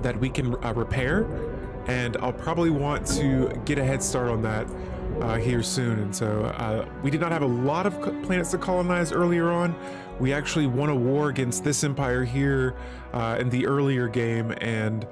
that we can repair, and I'll probably want to get a head start on that here soon. And so we did not have a lot of planets to colonize earlier on. We actually won a war against this empire here in the earlier game, and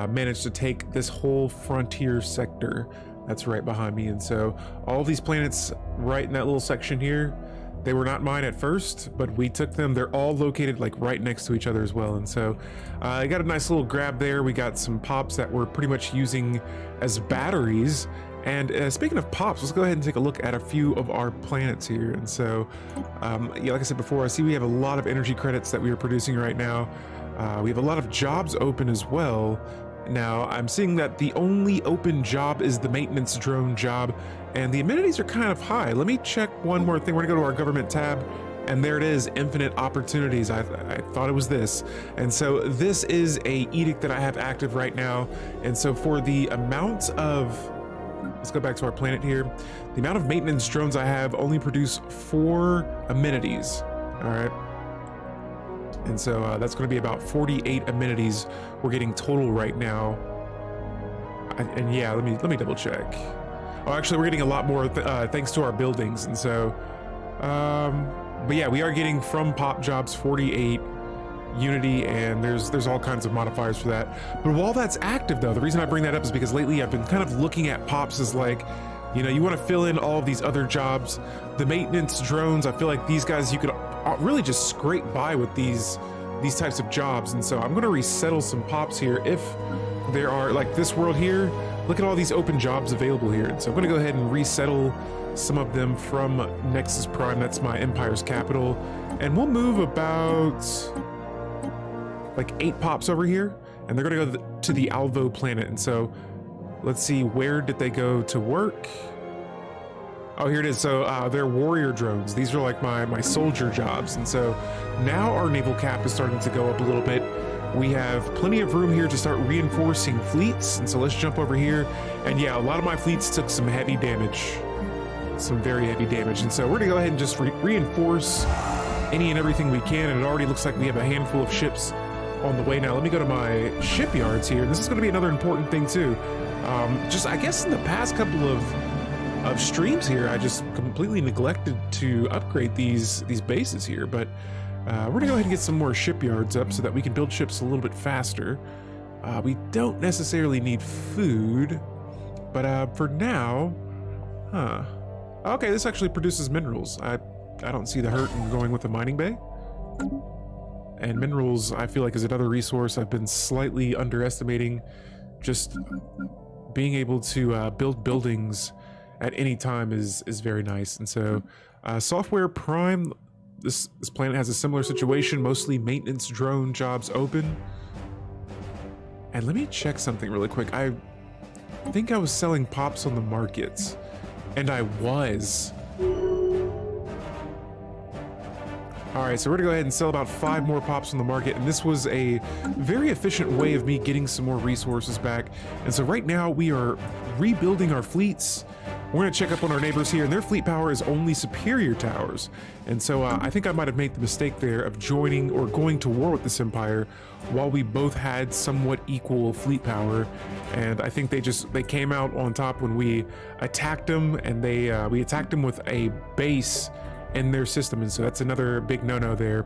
managed to take this whole frontier sector that's right behind me. And so all these planets right in that little section here, they were not mine at first, but we took them. They're all located like right next to each other as well. And so I got a nice little grab there. We got some pops that we're pretty much using as batteries. And speaking of pops, let's go ahead and take a look at a few of our planets here. And so, yeah, like I said before, I see we have a lot of energy credits that we are producing right now. We have a lot of jobs open as well. Now, I'm seeing that the only open job is the maintenance drone job, and the amenities are kind of high. Let me check one more thing. We're gonna go to our government tab, and there it is, infinite opportunities. I thought it was this. And so this is a edict that I have active right now. And so for the amount of, let's go back to our planet here. The amount of maintenance drones I have only produce 4 amenities, all right? And so that's going to be about 48 amenities we're getting total right now. And yeah, let me double check. Oh, actually, we're getting a lot more thanks to our buildings. And so, but yeah, we are getting from pop jobs 48 unity, and there's all kinds of modifiers for that. But while that's active, though, the reason I bring that up is because lately I've been kind of looking at pops as like, you know, you want to fill in all of these other jobs. The maintenance drones, I feel like these guys, you could really just scrape by with these types of jobs. And so I'm going to resettle some pops here if there are, like this world here, look at all these open jobs available here. And so I'm going to go ahead and resettle some of them from Nexus Prime. That's my empire's capital. And we'll move about like 8 pops over here, and they're going to go to the Alvo planet. And so let's see, where did they go to work? Oh, here it is. So they're warrior drones. These are like my soldier jobs. And so now our naval cap is starting to go up a little bit. We have plenty of room here to start reinforcing fleets. And so let's jump over here. And yeah, a lot of my fleets took some heavy damage, some very heavy damage. And so we're gonna go ahead and just reinforce any and everything we can. And it already looks like we have a handful of ships on the way now. Let me go to my shipyards here. This is gonna be another important thing too. Just, I guess in the past couple of streams here, I just completely neglected to upgrade these bases here, but we're gonna go ahead and get some more shipyards up so that we can build ships a little bit faster. We don't necessarily need food, but for now, okay, this actually produces minerals. I don't see the hurt in going with the mining bay. And minerals, I feel like, is another resource I've been slightly underestimating. Just being able to build buildings at any time is very nice. And so Software Prime, this planet has a similar situation, mostly maintenance drone jobs open. And let me check something really quick. I think I was selling pops on the markets, and I was. All right, so we're gonna go ahead and sell about 5 more pops on the market, and this was a very efficient way of me getting some more resources back. And so right now we are rebuilding our fleets. We're gonna check up on our neighbors here, and their fleet power is only superior to ours. And so I think I might have made the mistake there of joining or going to war with this empire while we both had somewhat equal fleet power. And I think they came out on top when we attacked them, and we attacked them with a base in their system, and so that's another big no-no there.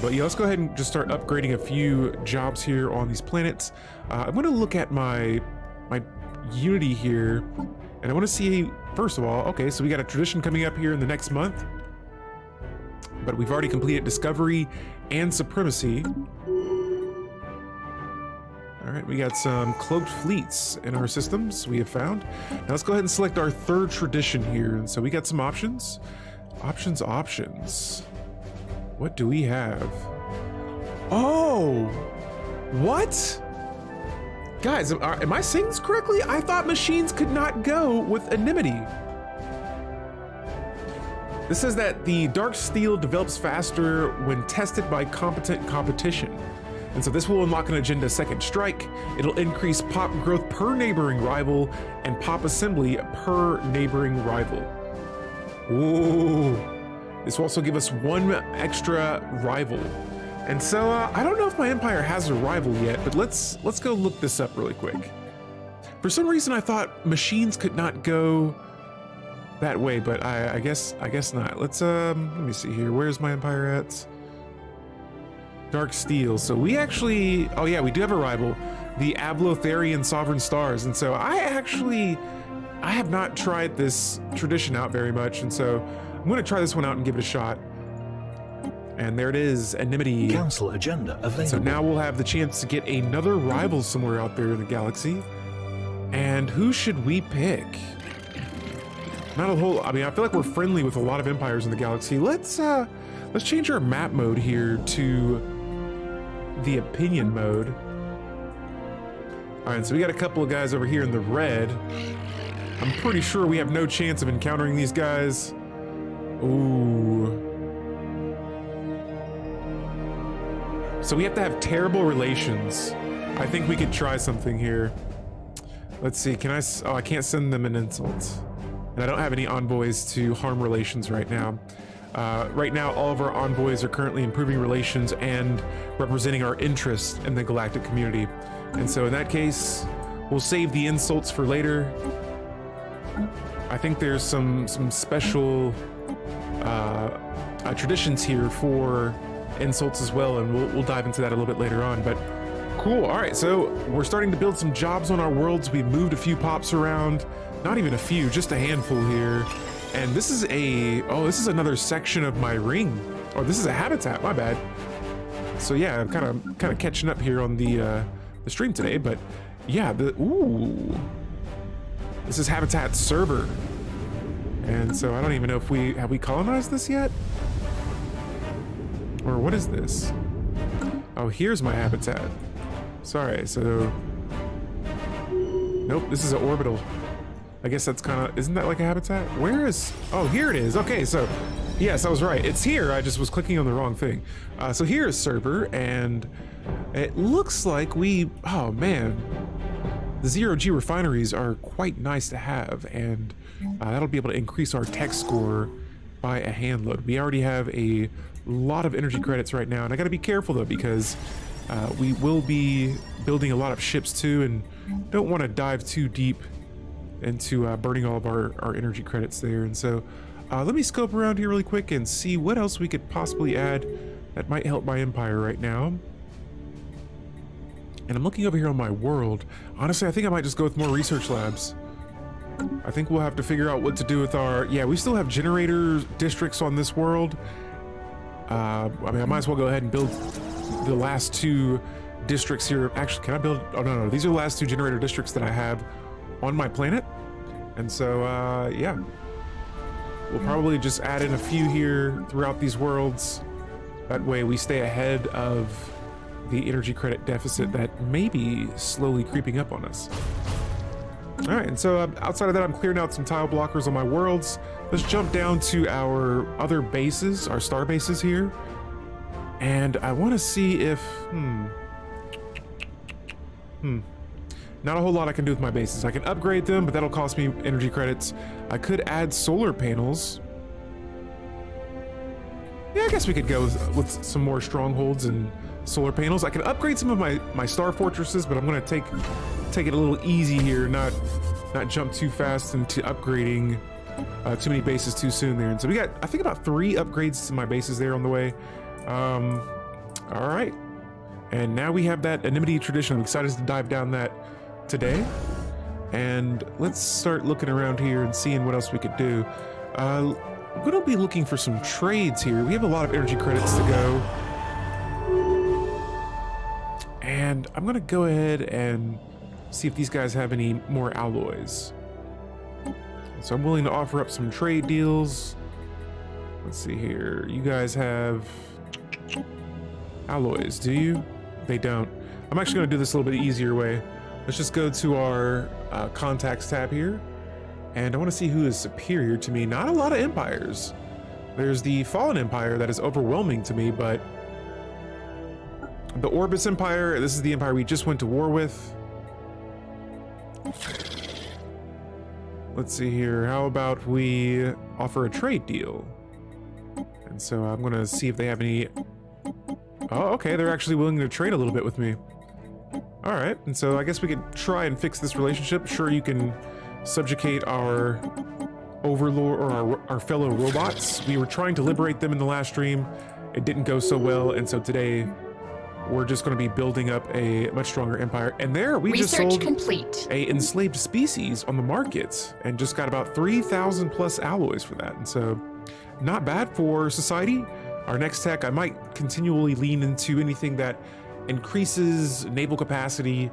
But yeah, let's go ahead and just start upgrading a few jobs here on these planets. I'm going to look at my unity here, and I want to see, first of all, okay, so we got a tradition coming up here in the next month, but we've already completed discovery and supremacy. All right, we got some cloaked fleets in our systems we have found. Now let's go ahead and select our 3rd tradition here, and so we got some options. Options. What do we have? Oh, what? Guys, am I saying this correctly? I thought machines could not go with Enmity. This says that the dark steel develops faster when tested by competent competition. And so this will unlock an agenda 2nd strike. It'll increase pop growth per neighboring rival and pop assembly per neighboring rival. Ooh. This will also give us 1 extra rival. And so I don't know if my empire has a rival yet, but let's go look this up really quick. For some reason, I thought machines could not go that way, but I guess not. Let's let me see here. Where's my empire at? Dark Steel. So we actually, oh yeah, we do have a rival, the Ablotharian Sovereign Stars. And so I have not tried this tradition out very much, and so I'm going to try this one out and give it a shot. And there it is, Enmity. Council agenda available. So now we'll have the chance to get another rival somewhere out there in the galaxy. And who should we pick? Not a whole, I mean, I feel like we're friendly with a lot of empires in the galaxy. Let's change our map mode here to the opinion mode. All right, so we got a couple of guys over here in the red. I'm pretty sure we have no chance of encountering these guys. Ooh. So we have to have terrible relations. I think we could try something here. Let's see, can I, oh, I can't send them an insult. And I don't have any envoys to harm relations right now. Right now, all of our envoys are currently improving relations and representing our interests in the galactic community. And so in that case, we'll save the insults for later. I think there's some special traditions here for insults as well, and we'll dive into that a little bit later on. But cool. All right, so we're starting to build some jobs on our worlds. We moved a few pops around, not even a few, just a handful here. And this is this is another section of my ring. Oh, this is a habitat. My bad. So yeah, I'm kind of catching up here on the stream today. But yeah, this is habitat server. And so I don't even know if have we colonized this yet? Or what is this? Oh, here's my habitat. Sorry, so... Nope, this is an orbital. I guess that's kind of... Isn't that like a habitat? Where is... Oh, here it is. Okay, so... Yes, I was right. It's here. I just was clicking on the wrong thing. So here is server, and it looks like we... Oh, man. The zero-G refineries are quite nice to have, and that'll be able to increase our tech score by a handload. We already have a lot of energy credits right now, and I gotta be careful though, because we will be building a lot of ships too, and don't want to dive too deep into burning all of our energy credits there. And so let me scope around here really quick and see what else we could possibly add that might help my empire right now. And I'm looking over here on my world. Honestly, I think I might just go with more research labs. I think we'll have to figure out what to do with our... Yeah, we still have generator districts on this world. I mean, I might as well go ahead and build the last two districts here. Actually, can I build... Oh, no. These are the last two generator districts that I have on my planet. And so, yeah. We'll probably just add in a few here throughout these worlds. That way we stay ahead of the energy credit deficit that may be slowly creeping up on us. All right, and so outside of that, I'm clearing out some tile blockers on my worlds. Let's jump down to our other bases, our star bases here. And I want to see if, not a whole lot I can do with my bases. I can upgrade them, but that'll cost me energy credits. I could add solar panels. Yeah, I guess we could go with some more strongholds and solar panels. I can upgrade some of my star fortresses, but I'm going to take it a little easy here, not jump too fast into upgrading too many bases too soon there. And so we got, I think, about 3 upgrades to my bases there on the way. All right, and now we have that Enmity Tradition. I'm excited to dive down that today, and let's start looking around here and seeing what else we could do. I'm gonna be looking for some trades here. We have a lot of energy credits to go, and I'm gonna go ahead and see if these guys have any more alloys. So I'm willing to offer up some trade deals. Let's see here. You guys have alloys, do you? They don't. I'm actually going to do this a little bit easier way. Let's just go to our contacts tab here, and I want to see who is superior to me. Not a lot of empires. There's the Fallen Empire that is overwhelming to me, but the Orbis Empire, this is the empire we just went to war with. Let's see here. How about we offer a trade deal? And so I'm going to see if they have any Oh, okay, they're actually willing to trade a little bit with me. All right, and so I guess we could try and fix this relationship. Sure, you can subjugate our overlord or our fellow robots. We were trying to liberate them in the last stream. It didn't go so well, and so today we're just going to be building up a much stronger empire. And there, we just sold a enslaved species on the market and just got about 3,000 plus alloys for that. And so, not bad for society. Our next tech, I might continually lean into anything that increases naval capacity.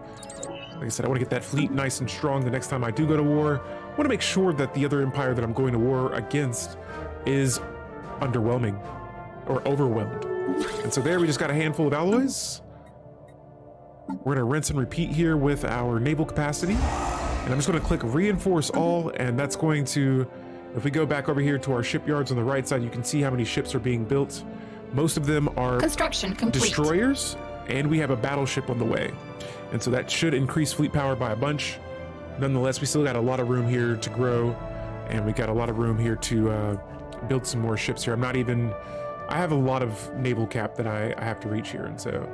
Like I said, I want to get that fleet nice and strong the next time I do go to war. I want to make sure that the other empire that I'm going to war against is underwhelming or overwhelmed. And so there we just got a handful of alloys. We're gonna rinse and repeat here with our naval capacity. And I'm just gonna click reinforce all, and that's going to, if we go back over here to our shipyards on the right side, you can see how many ships are being built. Most of them are construction complete destroyers, and we have a battleship on the way. And so that should increase fleet power by a bunch. Nonetheless, we still got a lot of room here to grow, and we got a lot of room here to build some more ships here. I have a lot of naval cap that I have to reach here, and so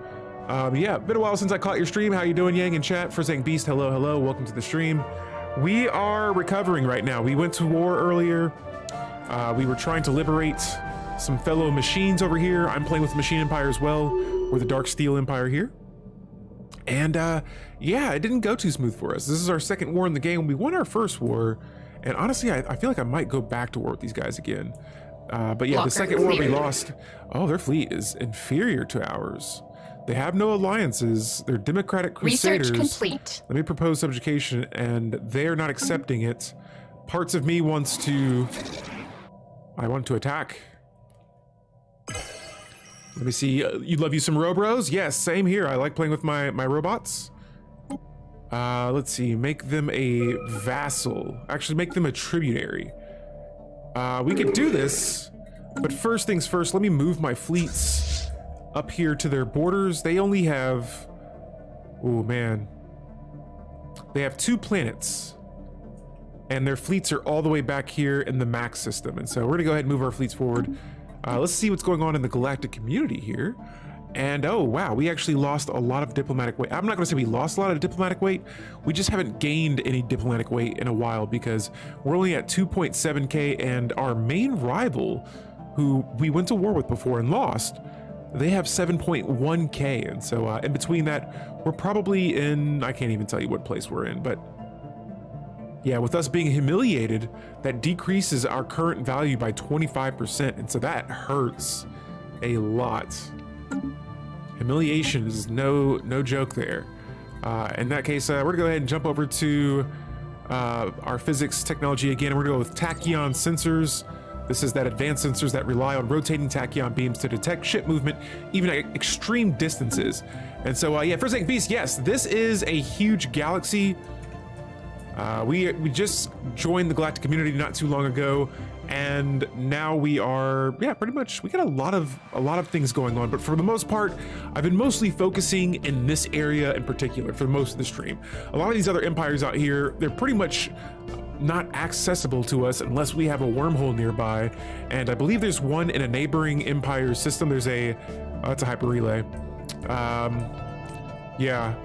yeah, been a while since I caught your stream. How you doing, Yang in chat? For saying Beast, hello, welcome to the stream. We are recovering right now. We went to war earlier. We were trying to liberate some fellow machines over here. I'm playing with the Machine Empire as well. We're the Dark Steel Empire here. And yeah, it didn't go too smooth for us. This is our second war in the game. We won our first war, and honestly, I feel like I might go back to war with these guys again. But yeah, the second war we lost. Oh, their fleet is inferior to ours. They have no alliances. They're democratic crusaders. Research complete. Let me propose subjugation, and they're not accepting it. Parts of me wants to... I want to attack. Let me see. You love you some Robros? Yes, same here. I like playing with my robots. Let's see. Make them a vassal. Actually, make them a tributary. We could do this, but first things first, let me move my fleets up here to their borders. They only have, oh man, they have 2 planets, and their fleets are all the way back here in the max system. And so we're gonna go ahead and move our fleets forward. Let's see what's going on in the galactic community here. And oh wow, we actually lost a lot of diplomatic weight. I'm not gonna say we lost a lot of diplomatic weight. We just haven't gained any diplomatic weight in a while because we're only at 2.7k, and our main rival, who we went to war with before and lost, they have 7.1k. And so in between that, we're probably in, I can't even tell you what place we're in, but yeah, with us being humiliated, that decreases our current value by 25%. And so that hurts a lot. Humiliation is no joke there. In that case, we're gonna go ahead and jump over to our physics technology again. We're gonna go with tachyon sensors. This is that advanced sensors that rely on rotating tachyon beams to detect ship movement, even at extreme distances. And so, yeah, for saying Beast, yes, this is a huge galaxy. We just joined the galactic community not too long ago, and now we are, yeah, pretty much, we got a lot of things going on. But for the most part, I've been mostly focusing in this area in particular for most of the stream. A lot of these other empires out here, they're pretty much not accessible to us unless we have a wormhole nearby. And I believe there's one in a neighboring empire system. There's a, it's a hyper relay. Yeah.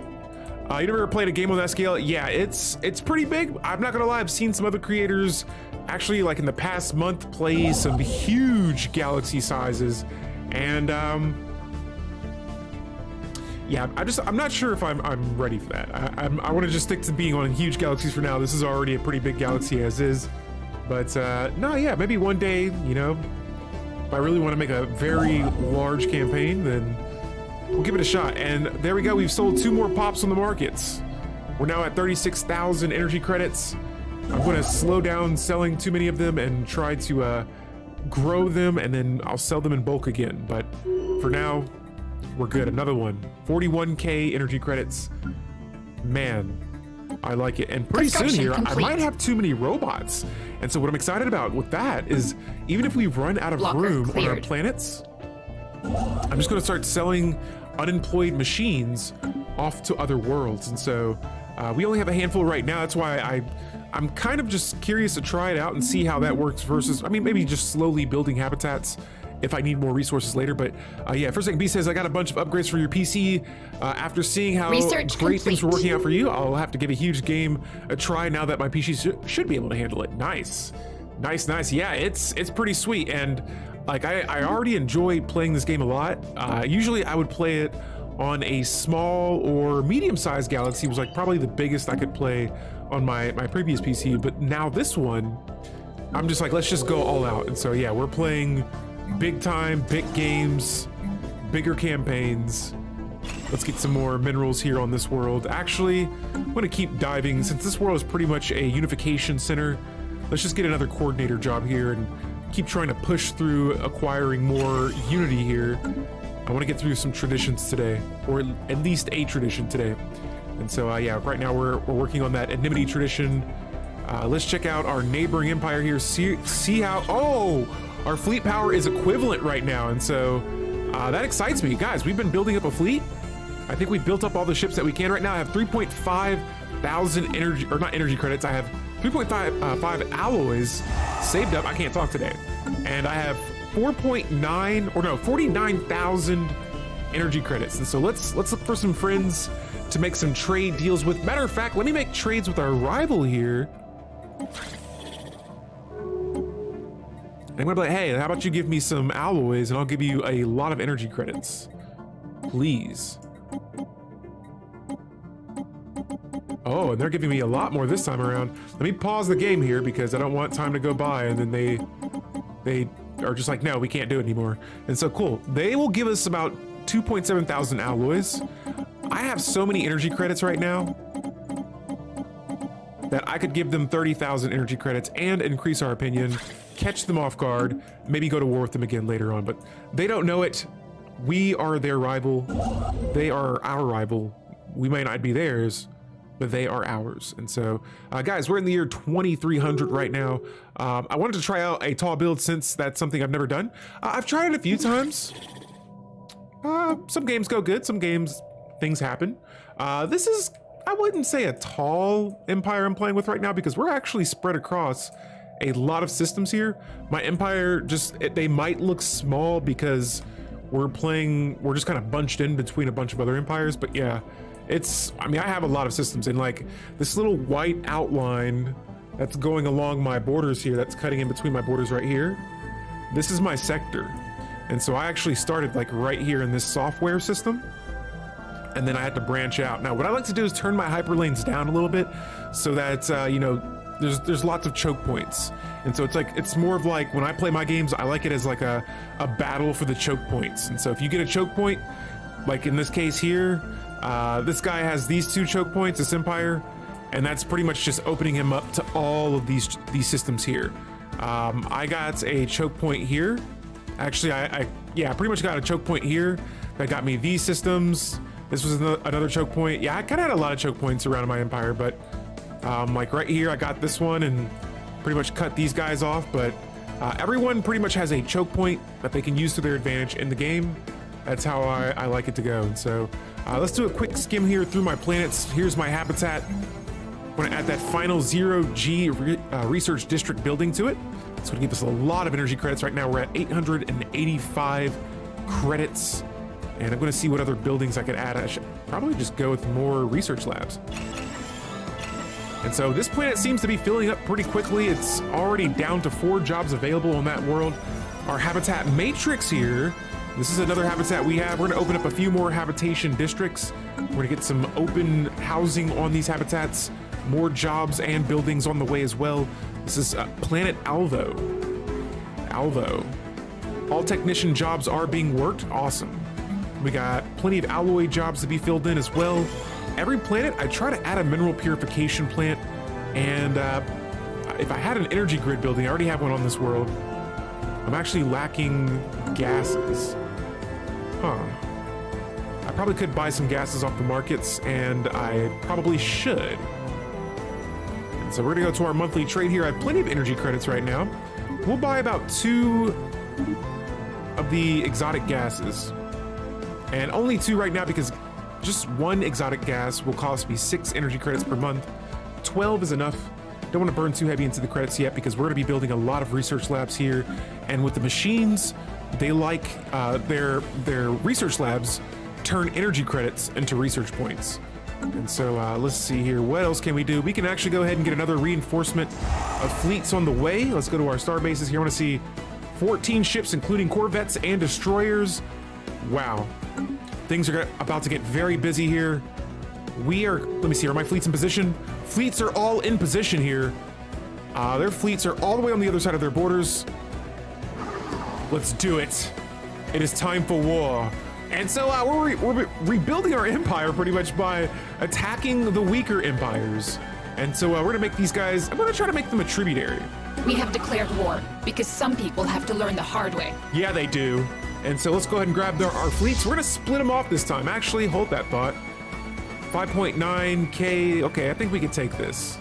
You never played a game on that scale? Yeah, it's pretty big. I'm not gonna lie, I've seen some other creators actually, like in the past month, play some huge galaxy sizes, and yeah, I'm not sure if I'm ready for that. I want to just stick to being on huge galaxies for now. This is already a pretty big galaxy as is, but no, yeah, maybe one day, you know, if I really want to make a very large campaign, then we'll give it a shot. And there we go. We've sold 2 more pops on the markets. We're now at 36,000 energy credits. I'm going to slow down selling too many of them and try to grow them, and then I'll sell them in bulk again. But for now, we're good. Another one. 41k energy credits. Man, I like it. And pretty soon here, I might have too many robots. And so what I'm excited about with that is, even if we run out of room on our planets, I'm just going to start selling unemployed machines off to other worlds. And so we only have a handful right now. That's why I'm kind of just curious to try it out and see how that works versus, I mean, maybe just slowly building habitats if I need more resources later. But yeah, First Second B says, I got a bunch of upgrades for your PC. After seeing how great things were working out for you, I'll have to give a huge game a try now that my PC should be able to handle it. Nice. Yeah, it's pretty sweet. And like, I already enjoy playing this game a lot. Usually I would play it on a small or medium-sized Galaxy. It was like probably the biggest I could play on my previous PC, but now this one, I'm just like, let's just go all out. And so yeah, we're playing big time, big games, bigger campaigns. Let's get some more minerals here on this world. Actually, I'm gonna keep diving since this world is pretty much a unification center. Let's just get another coordinator job here and keep trying to push through acquiring more unity here. I want to get through some traditions today, or at least a tradition today. And so yeah, right now we're working on that Enmity Tradition. Let's check out our neighboring empire here. See how, our fleet power is equivalent right now. And so that excites me. Guys, we've been building up a fleet. I think we've built up all the ships that we can right now. I have 3.5 thousand energy, or not energy credits. I have 3.5 alloys saved up. I can't talk today. And I have 49,000 energy credits. And so let's look for some friends to make some trade deals with. Matter of fact, let me make trades with our rival here. And I'm gonna be like, hey, how about you give me some alloys and I'll give you a lot of energy credits, please. Oh, and they're giving me a lot more this time around. Let me pause the game here because I don't want time to go by and then they are just like, no, we can't do it anymore. And so cool, they will give us about 2.7 thousand alloys. I have so many energy credits right now that I could give them 30,000 energy credits and increase our opinion, catch them off guard, maybe go to war with them again later on. But they don't know it. We are their rival. They are our rival. We may not be theirs, but they are ours. And so guys, we're in the year 2300 right now. I wanted to try out a tall build since that's something I've never done. I've tried it a few times. Some games go good, some games things happen. This is, I wouldn't say a tall empire I'm playing with right now because we're actually spread across a lot of systems here. My empire they might look small because we're just kind of bunched in between a bunch of other empires, but yeah, I mean, I have a lot of systems, and like this little white outline that's going along my borders here, that's cutting in between my borders right here, this is my sector. And so I actually started like right here in this software system, and then I had to branch out. Now, what I like to do is turn my hyperlanes down a little bit so that, you know, there's lots of choke points. And so it's more of like, when I play my games, I like it as like a battle for the choke points. And so if you get a choke point, like in this case here, this guy has these 2 choke points, this empire, and that's pretty much just opening him up to all of these systems here. I got a choke point here. Actually, I pretty much got a choke point here that got me these systems. This was another choke point. Yeah, I kind of had a lot of choke points around my empire, but like right here, I got this one and pretty much cut these guys off. But everyone pretty much has a choke point that they can use to their advantage in the game. That's how I like it to go. And so let's do a quick skim here through my planets. Here's my habitat. I'm gonna add that final 0G research district building to it. It's gonna give us a lot of energy credits. Right now we're at 885 credits. And I'm gonna see what other buildings I could add. I should probably just go with more research labs. And so this planet seems to be filling up pretty quickly. It's already down to 4 jobs available on that world. Our habitat matrix here, this is another habitat we have. We're gonna open up a few more habitation districts. We're gonna get some open housing on these habitats, more jobs and buildings on the way as well. This is planet Alvo. All technician jobs are being worked, awesome. We got plenty of alloy jobs to be filled in as well. Every planet, I try to add a mineral purification plant, and if I had an energy grid building, I already have one on this world. I'm actually lacking gases. I probably could buy some gases off the markets, and I probably should. And so we're gonna go to our monthly trade here. I have plenty of energy credits right now. We'll buy about 2 of the exotic gases, and only 2 right now because just 1 exotic gas will cost me 6 energy credits per month. 12 is enough. Don't want to burn too heavy into the credits yet because we're going to be building a lot of research labs here, and with the machines they like their research labs turn energy credits into research points. And so let's see here. What else can we do? We can actually go ahead and get another reinforcement of fleets on the way. Let's go to our star bases here. I want to see 14 ships, including corvettes and destroyers. Wow. Things are about to get very busy here. We are, let me see, are my fleets in position? Fleets are all in position here. Their fleets are all the way on the other side of their borders. Let's do it. It is time for war. And so we're rebuilding our empire pretty much by attacking the weaker empires. And so we're gonna make these guys, I'm gonna try to make them a tributary. We have declared war because some people have to learn the hard way. Yeah, they do. And so let's go ahead and grab our fleets. We're gonna split them off this time. Actually, hold that thought. 5.9K, okay, I think we can take this.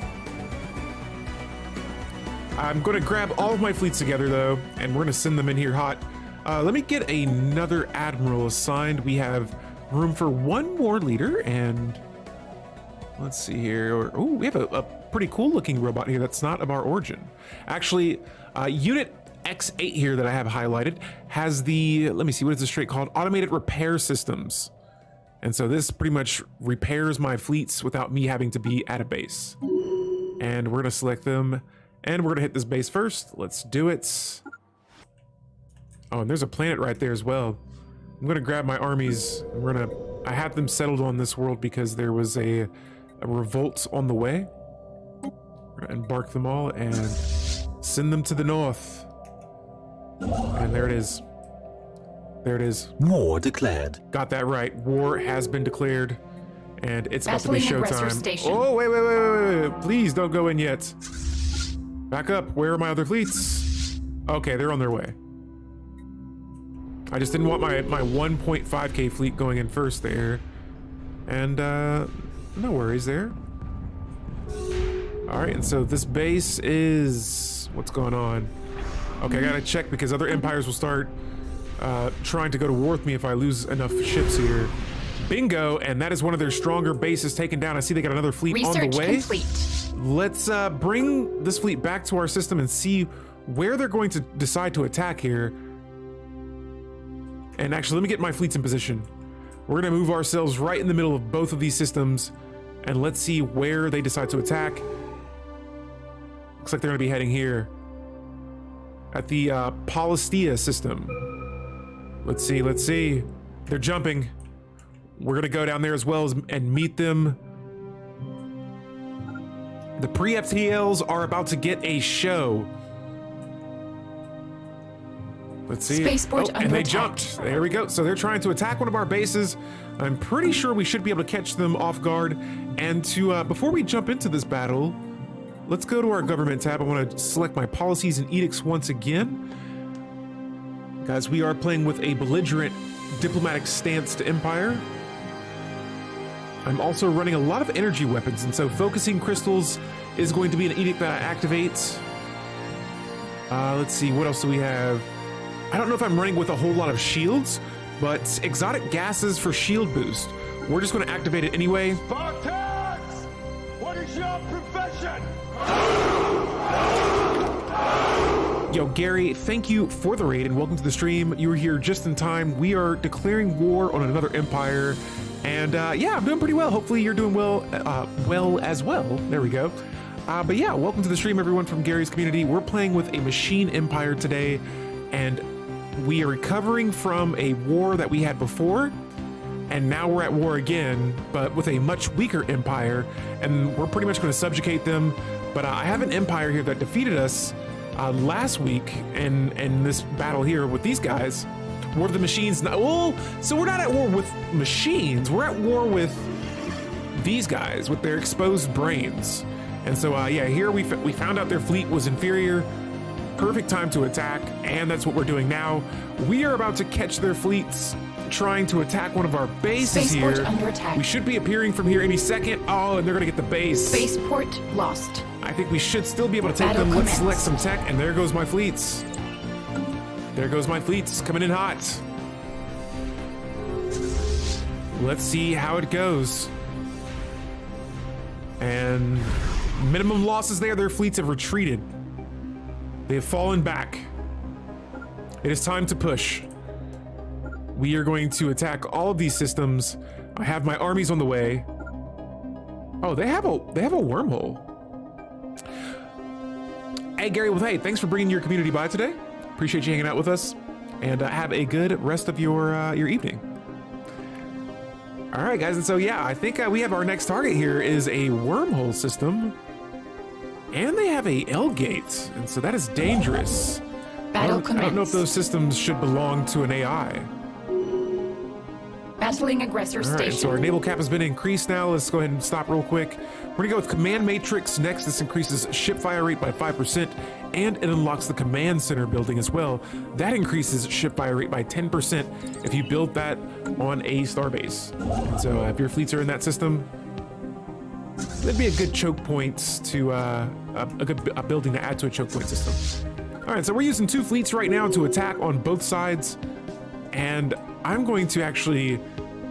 I'm gonna grab all of my fleets together though, and we're gonna send them in here hot. Let me get another admiral assigned. We have room for one more leader, and let's see here. Oh, we have a pretty cool looking robot here that's not of our origin. Actually, Unit X8 here that I have highlighted has the, let me see, what is this trait called? Automated repair systems. And so this pretty much repairs my fleets without me having to be at a base. And we're gonna select them, and we're gonna hit this base first. Let's do it. Oh, and there's a planet right there as well. I'm gonna grab my armies. I had them settled on this world because there was a revolt on the way. We're gonna embark them all and send them to the north. And there it is. There it is. War declared. Got that right. War has been declared. And it's about to be showtime. Station. Oh, wait. Please don't go in yet. Back up. Where are my other fleets? Okay, they're on their way. I just didn't want my 1.5K fleet going in first there. And no worries there. All right, and so this base is, what's going on? Okay, I gotta check because other empires will start trying to go to war with me if I lose enough ships here. Bingo, and that is one of their stronger bases taken down. I see they got another fleet on the way. Complete. Let's bring this fleet back to our system and see where they're going to decide to attack here. And actually, let me get my fleets in position. We're gonna move ourselves right in the middle of both of these systems, and let's see where they decide to attack. Looks like they're gonna be heading here at the Palestia system. Let's see. They're jumping. We're gonna go down there as well and meet them. The pre-FTLs are about to get a show. Let's see. Spaceport and they jumped. There we go. So they're trying to attack one of our bases. I'm pretty sure we should be able to catch them off guard. And to before we jump into this battle, let's go to our government tab. I want to select my policies and edicts once again. Guys, we are playing with a belligerent diplomatic stance to Empire. I'm also running a lot of energy weapons, and so focusing crystals is going to be an edict that I activate. Let's see, what else do we have? I don't know if I'm running with a whole lot of shields, but exotic gases for shield boost. We're just going to activate it anyway. Spartans! What is your profession? Yo, Gary, thank you for the raid and welcome to the stream. You were here just in time. We are declaring war on another empire. And yeah, I'm doing pretty well. Hopefully you're doing well as well. There we go. But yeah, welcome to the stream, everyone from Gary's community. We're playing with a machine empire today, and we are recovering from a war that we had before, and now we're at war again, but with a much weaker empire, and we're pretty much going to subjugate them. But I have an empire here that defeated us last week in this battle here with these guys. War of the Machines. Oh, so we're not at war with machines. We're at war with these guys with their exposed brains. And so yeah, here we found out their fleet was inferior. Perfect time to attack, and that's what we're doing now. We are about to catch their fleets trying to attack one of our bases Spaceport here. under attack. We should be appearing from here any second. Oh, and they're gonna get the base. Spaceport lost. I think we should still be able to take Battle them. Let's select commenced. some tech, and there goes my fleets. There goes my fleets coming in hot. Let's see how it goes. And minimum losses there. Their fleets have retreated. They have fallen back. It is time to push. We are going to attack all of these systems. I have my armies on the way. Oh, they have a wormhole. Hey, Gary, well, hey, thanks for bringing your community by today. Appreciate you hanging out with us, and have a good rest of your evening. All right, guys, and so yeah, I think we have our next target here is a wormhole system, and they have a L gate, and so that is dangerous. I don't know if those systems should belong to an AI. Battling aggressor All right, station. so our naval cap has been increased now. Let's go ahead and stop real quick. We're gonna go with command matrix next. This increases ship fire rate by 5%, and it unlocks the command center building as well. That increases ship fire rate by 10% if you build that on a starbase. And so if your fleets are in that system, that'd be a good choke point to a building to add to a choke point system. All right, so we're using 2 fleets right now to attack on both sides, and I'm going to actually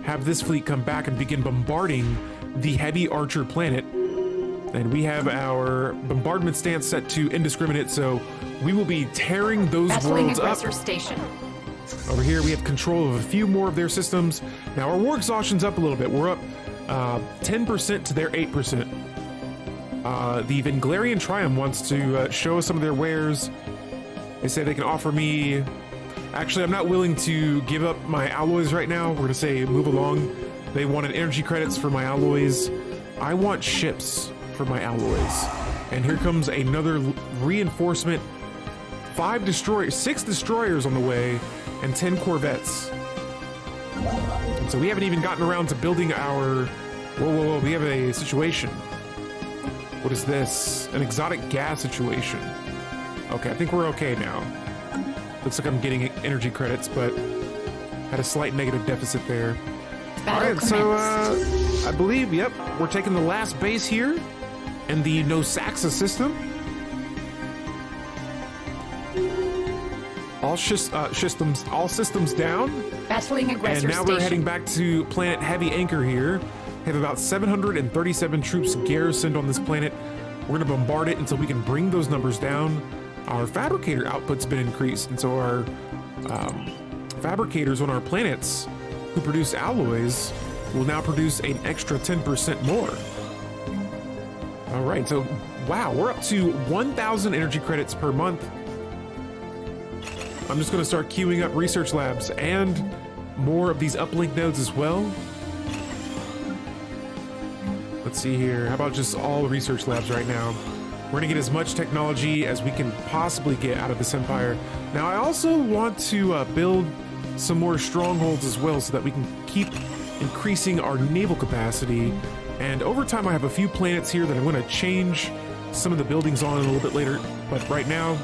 have this fleet come back and begin bombarding the heavy archer planet. And we have our bombardment stance set to indiscriminate, so we will be tearing those worlds up. Station. Over here, we have control of a few more of their systems. Now, our war exhaustion's up a little bit. We're up 10% to their 8%. The Venglarian Triumph wants to show us some of their wares. They say they can offer me... Actually, I'm not willing to give up my alloys right now. We're gonna say move along. They wanted energy credits for my alloys. I want ships for my alloys. And here comes another reinforcement. 6 destroyers on the way, and 10 corvettes. And so we haven't even gotten around to building our... Whoa, we have a situation. What is this? An exotic gas situation. Okay, I think we're okay now. Looks like I'm getting energy credits, but had a slight negative deficit there. All right, so I believe, yep, we're taking the last base here in the Nosaxa system. All systems down. Battling aggressor And now we're heading back to planet Heavy Anchor here. We have about 737 troops garrisoned on this planet. We're gonna bombard it until we can bring those numbers down. Our fabricator output's been increased, and so our fabricators on our planets who produce alloys will now produce an extra 10% more. All right, so wow, we're up to 1,000 energy credits per month. I'm just gonna start queuing up research labs and more of these uplink nodes as well. Let's see here, how about just all research labs right now? We're gonna get as much technology as we can possibly get out of this empire. Now, I also want to build some more strongholds as well so that we can keep increasing our naval capacity. And over time, I have a few planets here that I'm gonna change some of the buildings on a little bit later. But right now,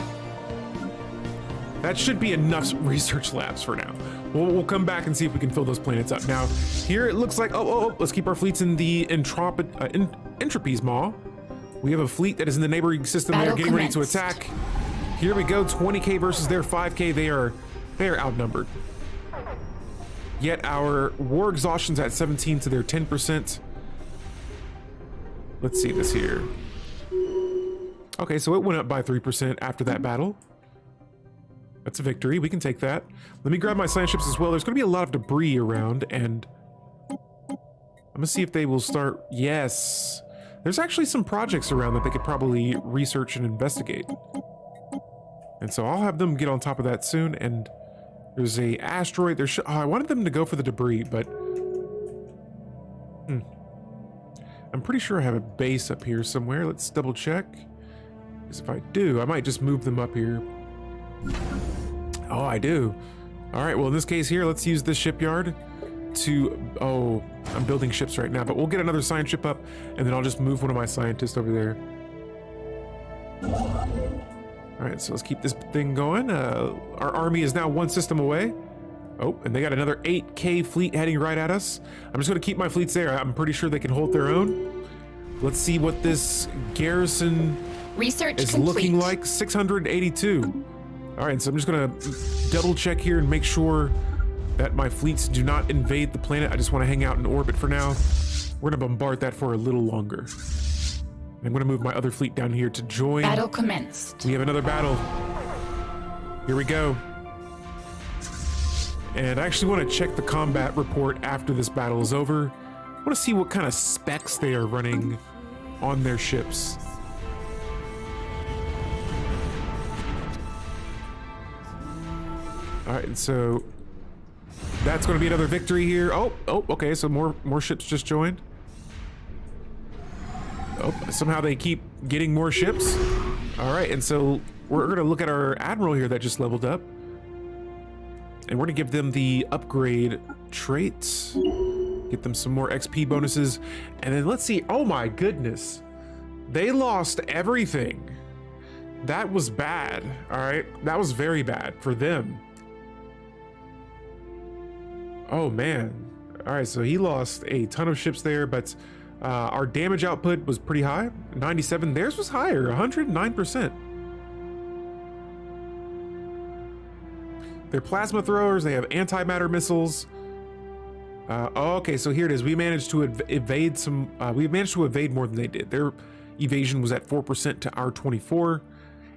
that should be enough research labs for now. We'll come back and see if we can fill those planets up. Now, here it looks like, let's keep our fleets in the Entropies Maw. We have a fleet that is in the neighboring system. They're getting ready to attack. Here we go, 20k versus their 5k. They are outnumbered. Yet our war exhaustion's at 17 to their 10%. Let's see this here. Okay, so it went up by 3% after that battle. That's a victory, we can take that. Let me grab my science ships as well. There's gonna be a lot of debris around, and I'm gonna see if they will start, yes. There's actually some projects around that they could probably research and investigate. And so I'll have them get on top of that soon. And there's a asteroid. I wanted them to go for the debris, but I'm pretty sure I have a base up here somewhere. Let's double check. Because if I do, I might just move them up here. Oh, I do. All right, well, in this case here, let's use this shipyard to... I'm building ships right now, but we'll get another science ship up, and then I'll just move one of my scientists over there. All right, so let's keep this thing going. Our army is now 1 system away. Oh, and they got another 8k fleet heading right at us. I'm just gonna keep my fleets there. I'm pretty sure they can hold their own. Let's see what this garrison is looking like. 682. All right, so I'm just gonna double check here and make sure that my fleets do not invade the planet. I just want to hang out in orbit for now. We're gonna bombard that for a little longer. I'm gonna move my other fleet down here to join. Battle commenced. We have another battle. Here we go. And I actually want to check the combat report after this battle is over. I want to see what kind of specs they are running on their ships. All right, so that's going to be another victory here. Oh, okay, so more ships just joined. Oh, somehow they keep getting more ships. All right, and so we're going to look at our admiral here that just leveled up. And we're going to give them the upgrade traits. Get them some more XP bonuses. And then let's see. Oh my goodness. They lost everything. That was bad. All right. That was very bad for them. Oh man. All right. So he lost a ton of ships there, but our damage output was pretty high. 97. Theirs was higher. 109%. They're plasma throwers. They have antimatter missiles. Okay, so here it is. We managed to evade some. We managed to evade more than they did. Their evasion was at 4% to our 24%,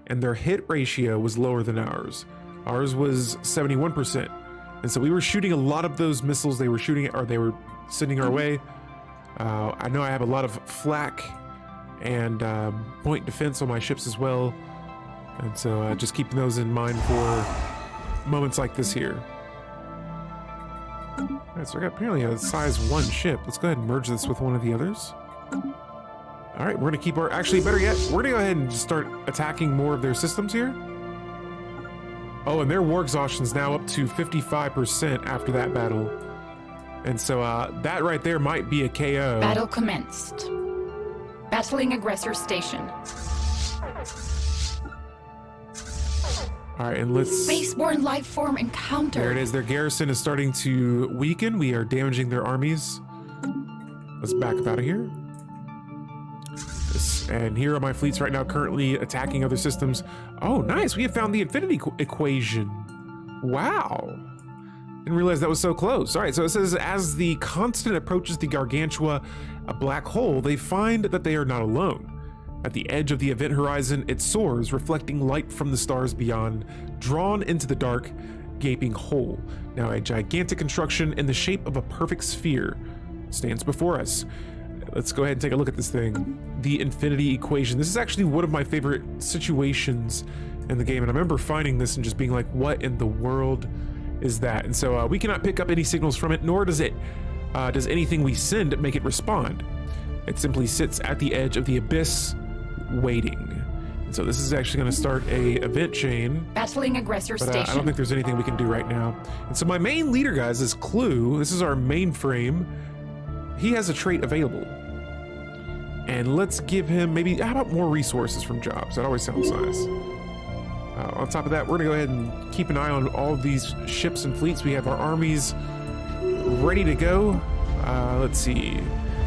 and their hit ratio was lower than ours. Ours was 71%, and so we were shooting a lot of those missiles. They were shooting, or they were sending our way. I know I have a lot of flak and point defense on my ships as well, and so just keeping those in mind for moments like this here. Alright, so I got apparently a size 1 ship. Let's go ahead and merge this with one of the others. Alright, we're gonna keep our, actually better yet, we're gonna go ahead and just start attacking more of their systems here. Oh, and their war exhaustion's now up to 55% after that battle. And so that right there might be a KO. Battle commenced. Battling aggressor station. All right, and let's... Spaceborne life form encounter. There it is. Their garrison is starting to weaken. We are damaging their armies. Let's back up out of here. And here are my fleets right now currently attacking other systems. Oh, nice. We have found the infinity equation. Wow. Didn't realize that was so close. All right, so it says, as the constant approaches the Gargantua, a black hole, they find that they are not alone. At the edge of the event horizon, it soars, reflecting light from the stars beyond, drawn into the dark, gaping hole. Now a gigantic construction in the shape of a perfect sphere stands before us. Let's go ahead and take a look at this thing. The infinity equation. This is actually one of my favorite situations in the game, and I remember finding this and just being like, what in the world is that? And so we cannot pick up any signals from it, nor does it does anything we send make it respond. It simply sits at the edge of the abyss, waiting. And so this is actually going to start a event chain. Battling aggressor but, station. I don't think there's anything we can do right now. And so my main leader, guys, is Clue. This is our mainframe. He has a trait available. And let's give him maybe, how about more resources from jobs? That always sounds nice. On top of that, we're going to go ahead and keep an eye on all of these ships and fleets. We have our armies ready to go. Let's see.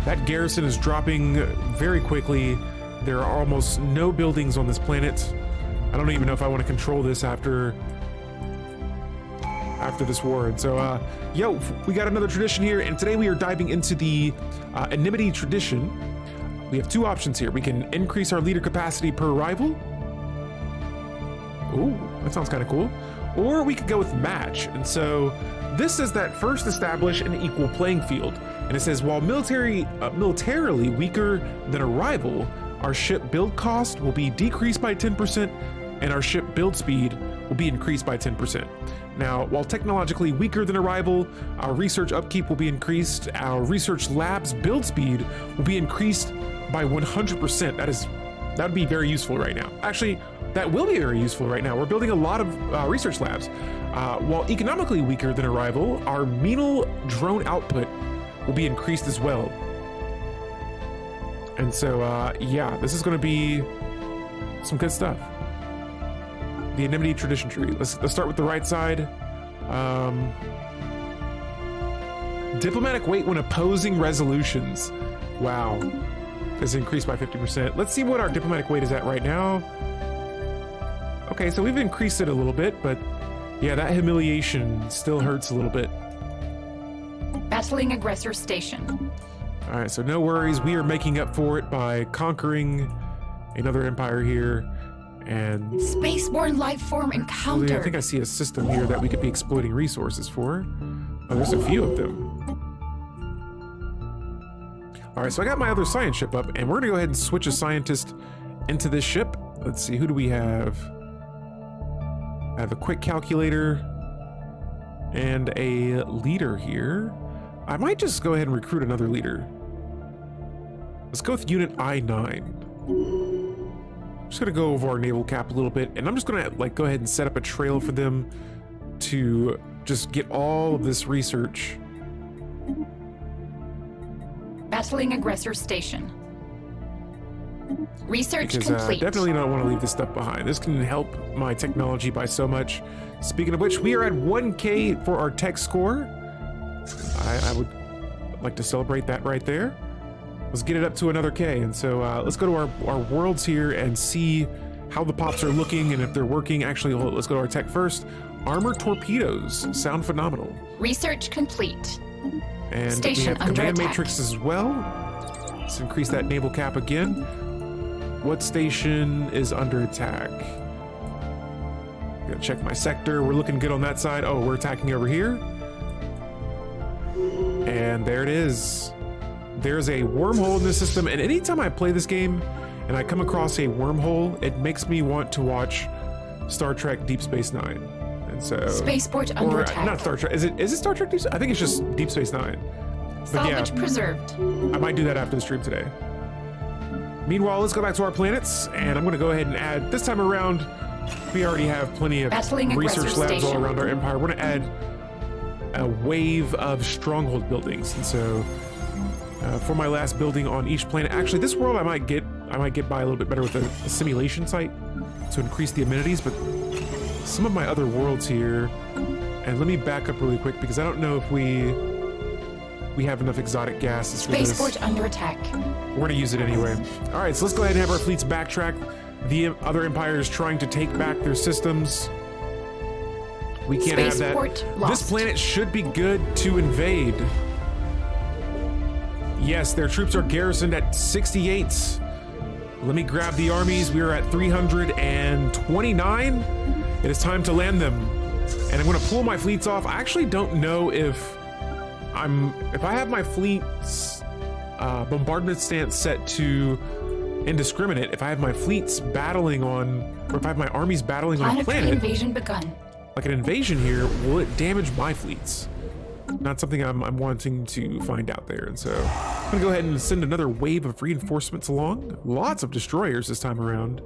That garrison is dropping very quickly. There are almost no buildings on this planet. I don't even know if I want to control this after this war. And so, yo, we got another tradition here, and today we are diving into the Enmity Tradition. We have two options here. We can increase our leader capacity per arrival. Ooh, that sounds kind of cool. Or we could go with match. And so this is that first establish an equal playing field. And it says, while militarily weaker than a rival, our ship build cost will be decreased by 10%, and our ship build speed will be increased by 10%. Now, while technologically weaker than a rival, our research upkeep will be increased. Our research labs build speed will be increased by 100%. That would be very useful right now. Actually, that will be very useful right now. We're building a lot of research labs. While economically weaker than a rival, our menal drone output will be increased as well. And so, yeah, this is going to be some good stuff. The Enmity Tradition tree. Let's start with the right side. Diplomatic weight when opposing resolutions. Wow. Is increased by 50%. Let's see what our diplomatic weight is at right now. Okay, so we've increased it a little bit, but yeah, that humiliation still hurts a little bit. Battling aggressor station. All right, so no worries. We are making up for it by conquering another empire here. And Spaceborne life form I encountered. think I see a system here that we could be exploiting resources for. Oh, there's a few of them. All right, so I got my other science ship up, and we're gonna go ahead and switch a scientist into this ship. Let's see, who do we have? I have a quick calculator and a leader here. I might just go ahead and recruit another leader. Let's go with unit I-9. I'm just gonna go over our naval cap a little bit, and I'm just gonna like go ahead and set up a trail for them to just get all of this research. Battling aggressor station. Research Because complete. definitely don't want to leave this stuff behind. This can help my technology by so much. Speaking of which, we are at 1K for our tech score. I would like to celebrate that right there. Let's get it up to another K. And so let's go to our worlds here and see how the pops are looking and if they're working. Actually, let's go to our tech first. Armor torpedoes sound phenomenal. Research complete. And Station we have under command attack. matrix as well. Let's increase that naval cap again. What station is under attack? Gotta check my sector. We're looking good on that side. Oh, we're attacking over here. And there it is. There's a wormhole in this system, and anytime I play this game and I come across a wormhole, it makes me want to watch Star Trek Deep Space Nine. And so Spaceport under attack. not Star Trek. Is it Star Trek Deep Space? I think it's just Deep Space Nine. But yeah, Salvage preserved. I might do that after the stream today. Meanwhile, let's go back to our planets, and I'm going to go ahead and add, this time around, we already have plenty of Battling research aggressor labs all station. around our empire. We're going to add a wave of stronghold buildings, and so for my last building on each planet, actually, this world I might get by a little bit better with a simulation site to increase the amenities, but some of my other worlds here, and let me back up really quick because I don't know if we have enough exotic gases for this. Spaceport under attack. We're gonna use it anyway. All right, so let's go ahead and have our fleets backtrack. The other empires trying to take back their systems. We can't have that. Spaceport lost. This planet should be good to invade. Yes, their troops are garrisoned at 68. Let me grab the armies. We are at 329. It is time to land them. And I'm gonna pull my fleets off. I actually don't know if I have my fleet's bombardment stance set to indiscriminate, if I have my fleets battling on, or if I have my armies battling on a Planetary planet, invasion begun. like an invasion here, will it damage my fleets? Not something I'm wanting to find out there. And so I'm gonna go ahead and send another wave of reinforcements along. Lots of destroyers this time around.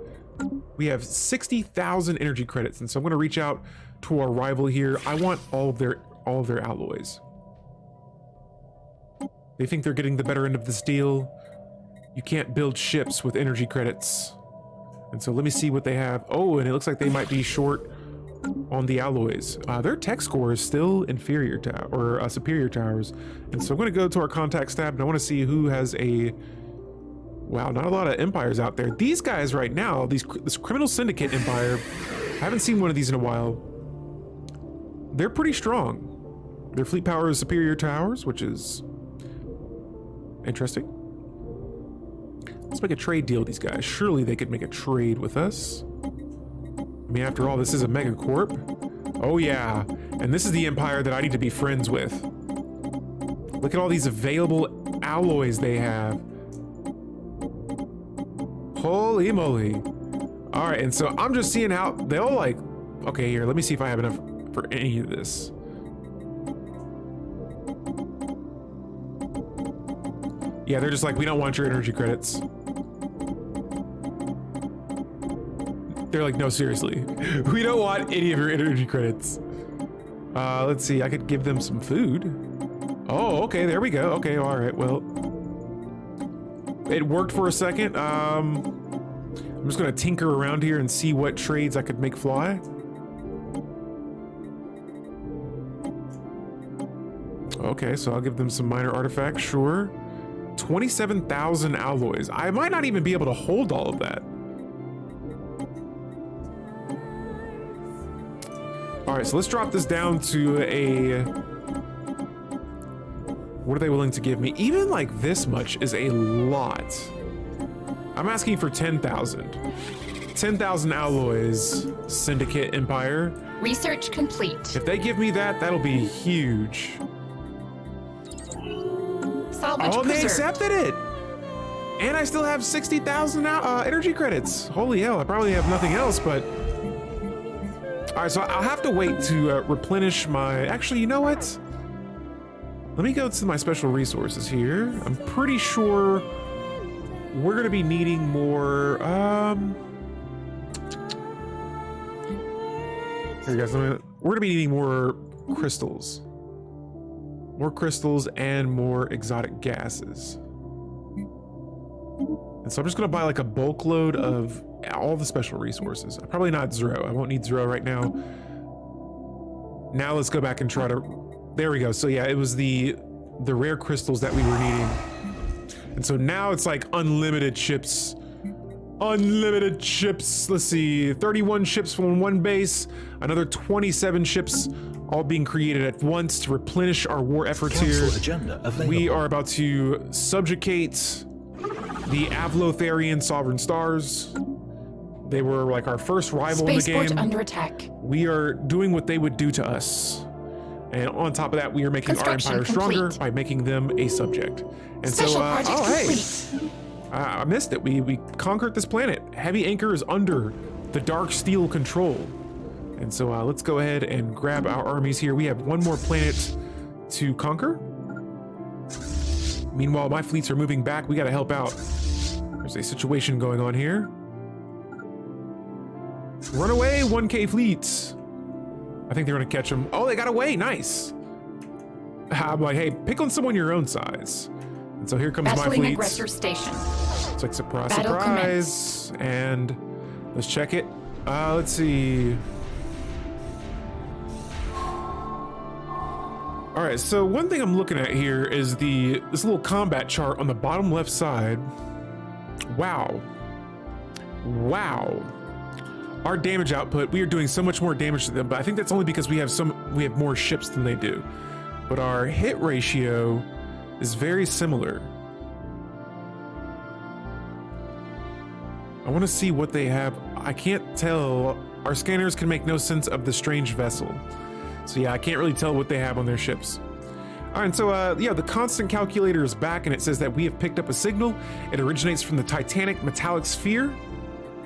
We have 60,000 energy credits, and so I'm gonna reach out to our rival here. I want all of their alloys. They think they're getting the better end of this deal. You can't build ships with energy credits. And so let me see what they have. Oh, and it looks like they might be short on the alloys. Their tech score is still inferior to, or superior to ours. And so I'm gonna go to our contacts tab, and I wanna see who has a, wow, not a lot of empires out there. These guys right now, this criminal syndicate empire, I haven't seen one of these in a while. They're pretty strong. Their fleet power is superior to ours, which is interesting. Let's make a trade deal with these guys. Surely they could make a trade with us. I mean, after all, this is a megacorp. Oh yeah, and this is the empire that I need to be friends with. Look at all these available alloys they have. Holy moly. All right, and so I'm just seeing how they'll like, okay, here, let me see if I have enough for any of this. Yeah, they're just like, we don't want your energy credits. They're like, no, seriously. We don't want any of your energy credits. Let's see, I could give them some food. Oh, okay, there we go. Okay, all right, well. It worked for a second. I'm just gonna tinker around here and see what trades I could make fly. Okay, so I'll give them some minor artifacts, sure. 27,000 alloys. I might not even be able to hold all of that. All right, so let's drop this down to a, what are they willing to give me? Even like this much is a lot. I'm asking for 10,000. 10,000 alloys, Syndicate Empire. Research complete. If they give me that, that'll be huge. Salvage Oh, they preserved. accepted it! And I still have 60,000 energy credits. Holy hell, I probably have nothing else, but... All right, so I'll have to wait to replenish my... Actually, you know what? Let me go to my special resources here. I'm pretty sure we're gonna be needing more, here guys, we're gonna be needing more crystals. More crystals and more exotic gases. And so I'm just gonna buy like a bulk load of all the special resources. Probably not Zero. I won't need Zero right now. Now let's go back and try to... There we go. So yeah, it was the rare crystals that we were needing. And so now it's like unlimited ships. Unlimited ships. Let's see, 31 ships from one base, another 27 ships all being created at once to replenish our war efforts here. Agenda available. We are about to subjugate the Avlotharian Sovereign Stars. They were like our first rival in the Spaceport game. under attack. We are doing what they would do to us. And on top of that, we are making our Construction empire stronger complete. by making them a subject. And Special so, project oh hey, complete. I missed it. We conquered this planet. Heavy Anchor is under the Dark Steel control. And so let's go ahead and grab our armies here. We have one more planet to conquer. Meanwhile, my fleets are moving back. We got to help out. There's a situation going on here. Run away, 1K fleets. I think they're gonna catch them. Oh, they got away, nice. I'm like, hey, pick on someone your own size. And so here comes my Battling fleets. aggressor station. It's like surprise, Battle surprise. And let's check it. Let's see. All right, so one thing I'm looking at here is this little combat chart on the bottom left side. Wow. Wow. Our damage output, we are doing so much more damage to them, but I think that's only because we have more ships than they do. But our hit ratio is very similar. I want to see what they have. I can't tell. Our scanners can make no sense of the strange vessel. So yeah, I can't really tell what they have on their ships. All right, so yeah, the constant calculator is back and it says that we have picked up a signal. It originates from the Titanic metallic sphere.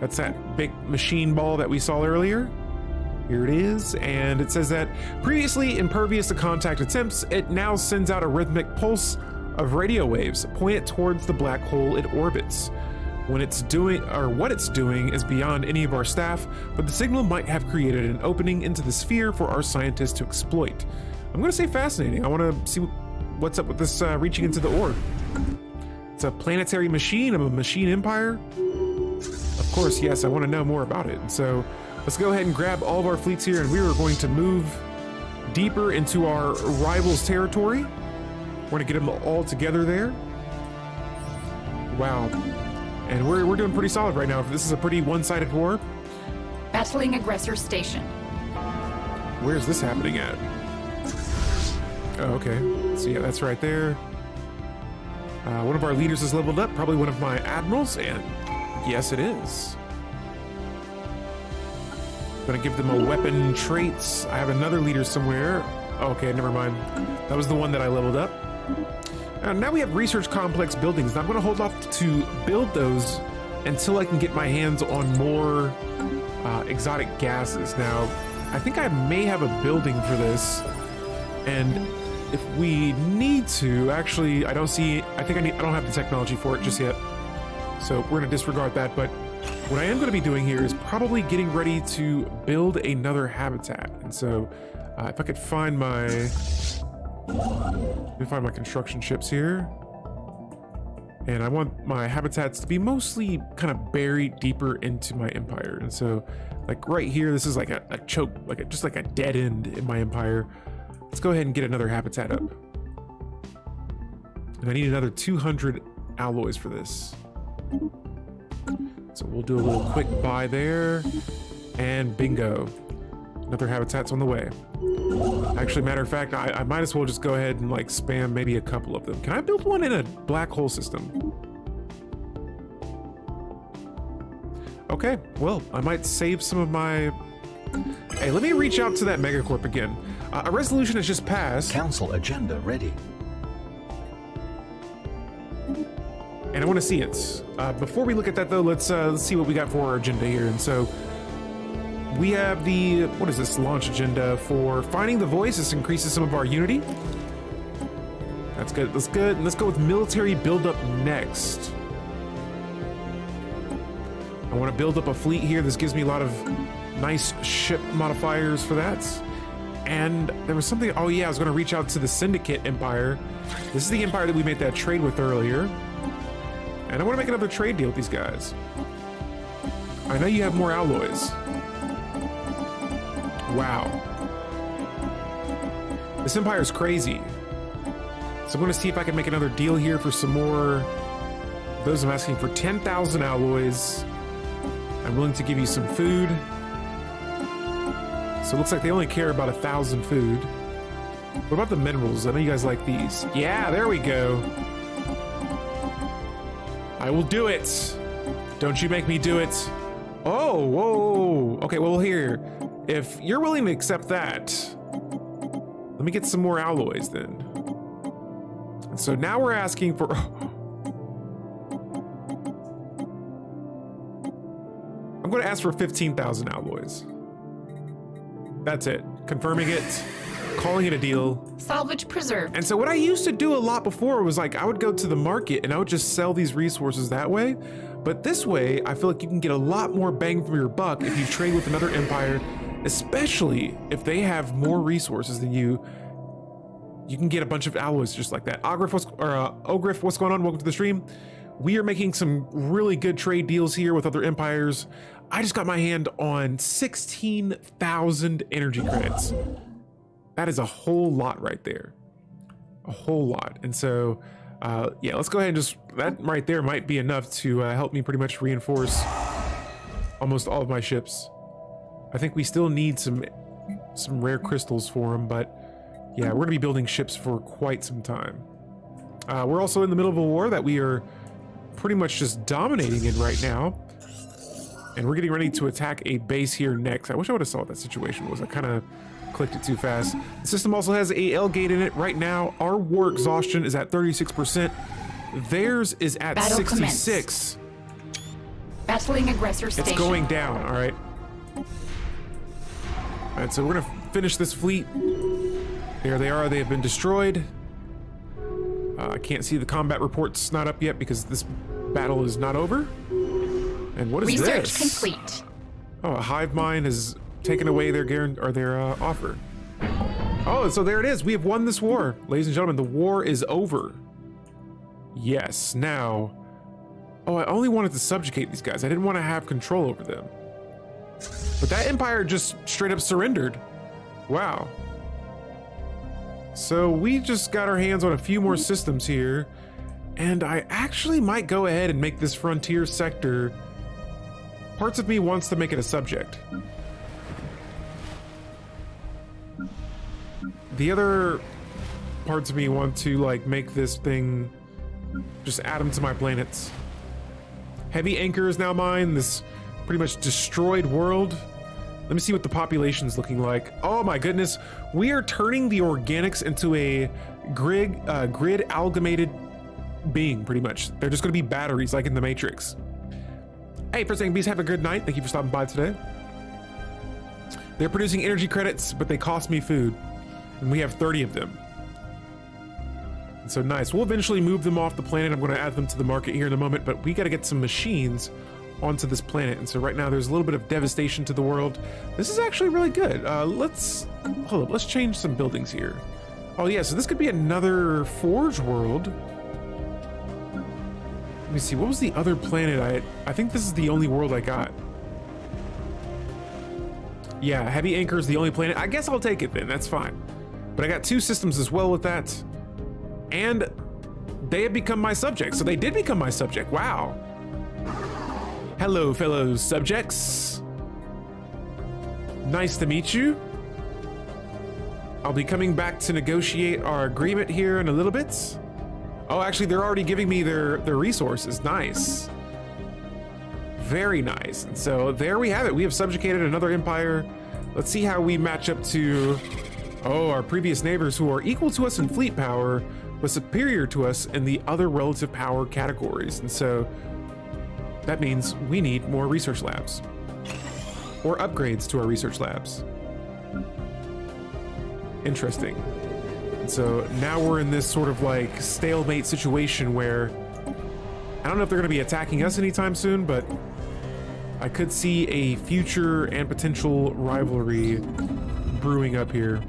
That's that big machine ball that we saw earlier. Here it is, and it says that previously impervious to contact attempts, it now sends out a rhythmic pulse of radio waves pointed towards the black hole it orbits. What it's doing is beyond any of our staff, but the signal might have created an opening into the sphere for our scientists to exploit. I'm gonna say fascinating. I wanna see what's up with this reaching into the orb. It's a planetary machine of a machine empire. Of course, yes, I want to know more about it. So let's go ahead and grab all of our fleets here, and we are going to move deeper into our rivals' territory. We're going to get them all together there. Wow. And we're doing pretty solid right now. This is a pretty one-sided war. Battling aggressor station. Where's this happening at? Oh, okay. So yeah, that's right there. One of our leaders is leveled up, probably one of my admirals, and yes, it is. Gonna give them a weapon traits. I have another leader somewhere. Okay, never mind. That was the one that I leveled up. Now we have research complex buildings. Now I'm gonna hold off to build those until I can get my hands on more exotic gases. Now, I think I may have a building for this, and if we need to, actually, I don't have the technology for it just yet. So we're gonna disregard that, but what I am gonna be doing here is probably getting ready to build another habitat. And so if I could find my construction ships here. And I want my habitats to be mostly kind of buried deeper into my empire. And so like right here, this is like a choke, just like a dead end in my empire. Let's go ahead and get another habitat up. And I need another 200 alloys for this. So we'll do a little quick buy there, and bingo, another habitat's on the way. Actually, matter of fact, I might as well just go ahead and like spam maybe a couple of them. Can I build one in a black hole system? Okay, well, I might save some of my... Hey, let me reach out to that megacorp again. A resolution has just passed. Council agenda ready. And I want to see it. Before we look at that, though, let's see what we got for our agenda here. And so we have the, what is this, launch agenda for finding the voice. This increases some of our unity. That's good. That's good. And let's go with military buildup next. I want to build up a fleet here. This gives me a lot of nice ship modifiers for that. And there was something, oh yeah, I was going to reach out to the Syndicate Empire. This is the empire that we made that trade with earlier. And I want to make another trade deal with these guys. I know you have more alloys. Wow. This empire is crazy. So I'm going to see if I can make another deal here for some more. Those I'm asking for 10,000 alloys. I'm willing to give you some food. So it looks like they only care about 1,000 food. What about the minerals? I know you guys like these. Yeah, there we go. I will do it. Don't you make me do it. Oh, whoa. Okay, well here, if you're willing to accept that, let me get some more alloys then. And so now we're asking for... I'm going to ask for 15,000 alloys. That's it. Confirming it, calling it a deal. Salvage preserved. And so what I used to do a lot before was like, I would go to the market and I would just sell these resources that way. But this way, I feel like you can get a lot more bang for your buck if you trade with another empire, especially if they have more resources than you. You can get a bunch of alloys just like that. Ogrif, what's going on? Welcome to the stream. We are making some really good trade deals here with other empires. I just got my hand on 16,000 energy credits. That is a whole lot right there. A whole lot. And so, yeah, let's go ahead and just, that right there might be enough to help me pretty much reinforce almost all of my ships. I think we still need some rare crystals for them, but yeah, we're gonna be building ships for quite some time. We're also in the middle of a war that we are pretty much just dominating in right now. And we're getting ready to attack a base here next. I wish I would have saw what that situation was. I kind of clicked it too fast. The system also has a L gate in it. Right now, our war exhaustion is at 36%. Theirs is at Battle 66. Battling aggressor station. It's going down, all right. All right, so we're gonna finish this fleet. There they are, they have been destroyed. I can't see the combat reports not up yet because this battle is not over. And what is Research this? complete. Oh, a hive mind has taken away their offer. Oh, so there it is. We have won this war. Ladies and gentlemen, the war is over. Yes, now... Oh, I only wanted to subjugate these guys. I didn't want to have control over them. But that empire just straight up surrendered. Wow. So we just got our hands on a few more systems here. And I actually might go ahead and make this frontier sector... Parts of me wants to make it a subject. The other parts of me want to like make this thing, just add them to my planets. Heavy Anchor is now mine, this pretty much destroyed world. Let me see what the population's looking like. Oh my goodness, we are turning the organics into a grid amalgamated being, pretty much. They're just gonna be batteries like in the Matrix. Hey, First Beast, have a good night. Thank you for stopping by today. They're producing energy credits, but they cost me food. And we have 30 of them. And so nice. We'll eventually move them off the planet. I'm going to add them to the market here in a moment, but we got to get some machines onto this planet. And so right now there's a little bit of devastation to the world. This is actually really good. Let's change some buildings here. Oh yeah, so this could be another Forge world. Let me see, what was the other planet I think this is the only world I got. Yeah, Heavy Anchor is the only planet. I guess I'll take it then, that's fine. But I got 2 systems as well with that. And they have become my subjects, so they did become my subject, wow. Hello, fellow subjects. Nice to meet you. I'll be coming back to negotiate our agreement here in a little bit. Oh, actually, they're already giving me their resources. Nice. Very nice. And so there we have it. We have subjugated another empire. Let's see how we match up to, our previous neighbors, who are equal to us in fleet power, but superior to us in the other relative power categories. And so that means we need more research labs, or upgrades to our research labs. Interesting. And so now we're in this sort of like stalemate situation where I don't know if they're going to be attacking us anytime soon, but I could see a future and potential rivalry brewing up here.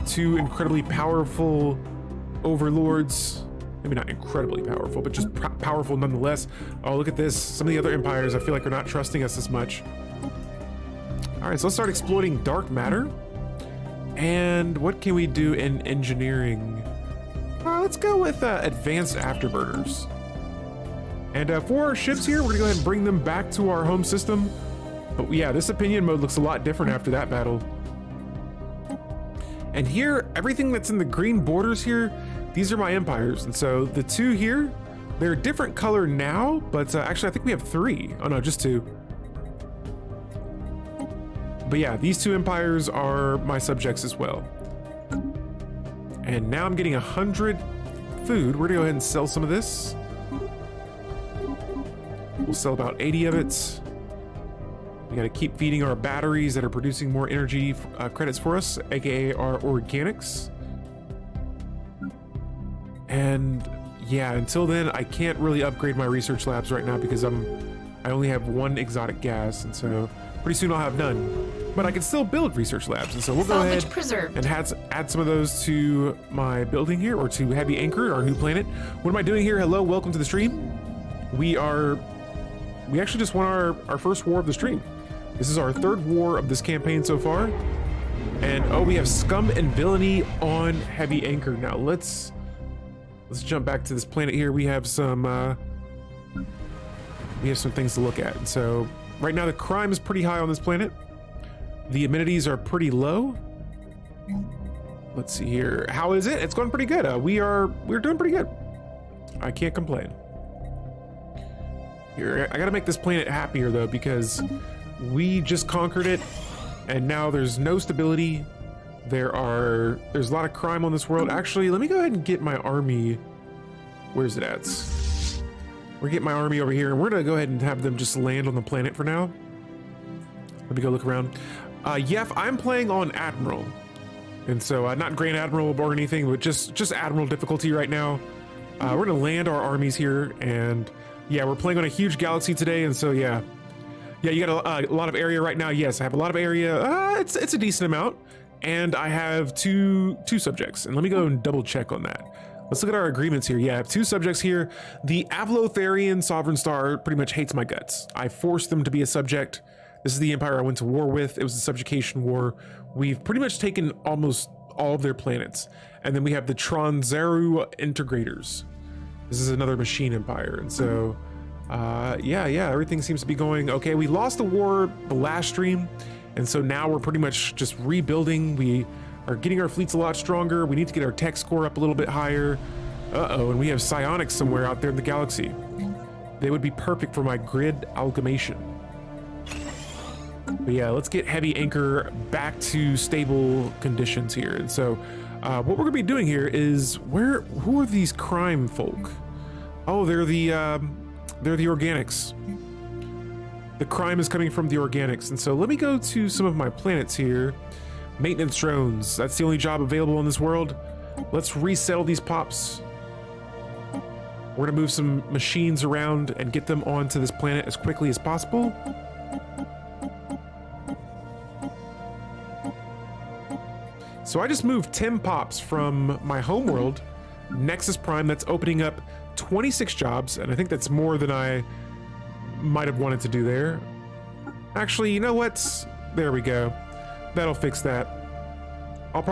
Two incredibly powerful overlords, maybe not incredibly powerful, but just powerful nonetheless. Oh, look at this. Some of the other empires, I feel like, are not trusting us as much. All right, so let's start exploiting dark matter. And what can we do in engineering? Let's go with advanced afterburners. And for our ships here, we're gonna go ahead and bring them back to our home system. But yeah, this opinion mode looks a lot different after that battle. And here, everything that's in the green borders here, these are my empires. And so the two here, they're a different color now, but actually I think we have three. Oh no, just two. But yeah, these two empires are my subjects as well. And now I'm getting 100 food. We're gonna go ahead and sell some of this. We'll sell about 80 of it. We gotta keep feeding our batteries that are producing more energy credits for us, aka our organics. And yeah, until then, I can't really upgrade my research labs right now because I only have one exotic gas, and so pretty soon I'll have none. But I can still build research labs, and so we'll go ahead and add some of those to my building here, or to Heavy Anchor, our new planet. What am I doing here? Hello, welcome to the stream. We actually just won our first war of the stream. This is our third war of this campaign so far. And we have scum and villainy on Heavy Anchor. Now let's jump back to this planet here. We have some things to look at. And so right now the crime is pretty high on this planet. The amenities are pretty low. Let's see here. How is it? It's going pretty good. We're doing pretty good. I can't complain. Here, I gotta make this planet happier though, because we just conquered it and now there's no stability. There's a lot of crime on this world. Actually, let me go ahead and get my army. Where's it at? We're getting my army over here, and we're gonna go ahead and have them just land on the planet for now. Let me go look around. Yef, I'm playing on Admiral, and so not Grand Admiral or anything, but just Admiral difficulty right now. We're gonna land our armies here, and yeah, we're playing on a huge galaxy today, and so yeah, you got a lot of area right now. Yes, I have a lot of area. It's a decent amount, and I have two subjects. And let me go and double check on that. Let's look at our agreements here. Yeah, I have two subjects here. The Avlotharian Sovereign Star pretty much hates my guts. I forced them to be a subject. This is the empire I went to war with. It was a subjugation war. We've pretty much taken almost all of their planets. And then we have the Tronzeru Integrators. This is another machine empire. And so, yeah, everything seems to be going okay. We lost the war the last stream. And so now we're pretty much just rebuilding. We are getting our fleets a lot stronger. We need to get our tech score up a little bit higher. And we have psionics somewhere out there in the galaxy. They would be perfect for my grid amalgamation. But yeah, let's get Heavy Anchor back to stable conditions here. And so what we're gonna be doing here is who are these crime folk? Oh, they're the organics. The crime is coming from the organics. And so let me go to some of my planets here. Maintenance drones, that's the only job available in this world. Let's resettle these pops. We're gonna move some machines around and get them onto this planet as quickly as possible. So I just moved 10 pops from my homeworld, Nexus Prime, that's opening up 26 jobs, and I think that's more than I might have wanted to do there. Actually, you know what? There we go. That'll fix that. I'd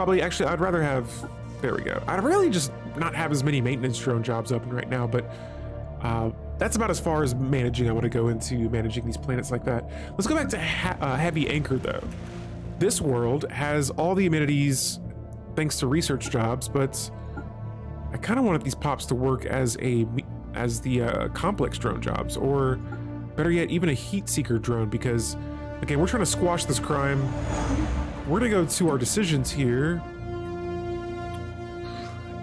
rather have, there we go. I'd really just not have as many maintenance drone jobs open right now, but that's about as far as managing I want to go into managing these planets like that. Let's go back to Heavy Anchor though. This world has all the amenities thanks to research jobs, but I kind of wanted these pops to work as the complex drone jobs, or Better yet, even a heat seeker drone, because again, we're trying to squash this crime. We're gonna go to our decisions here.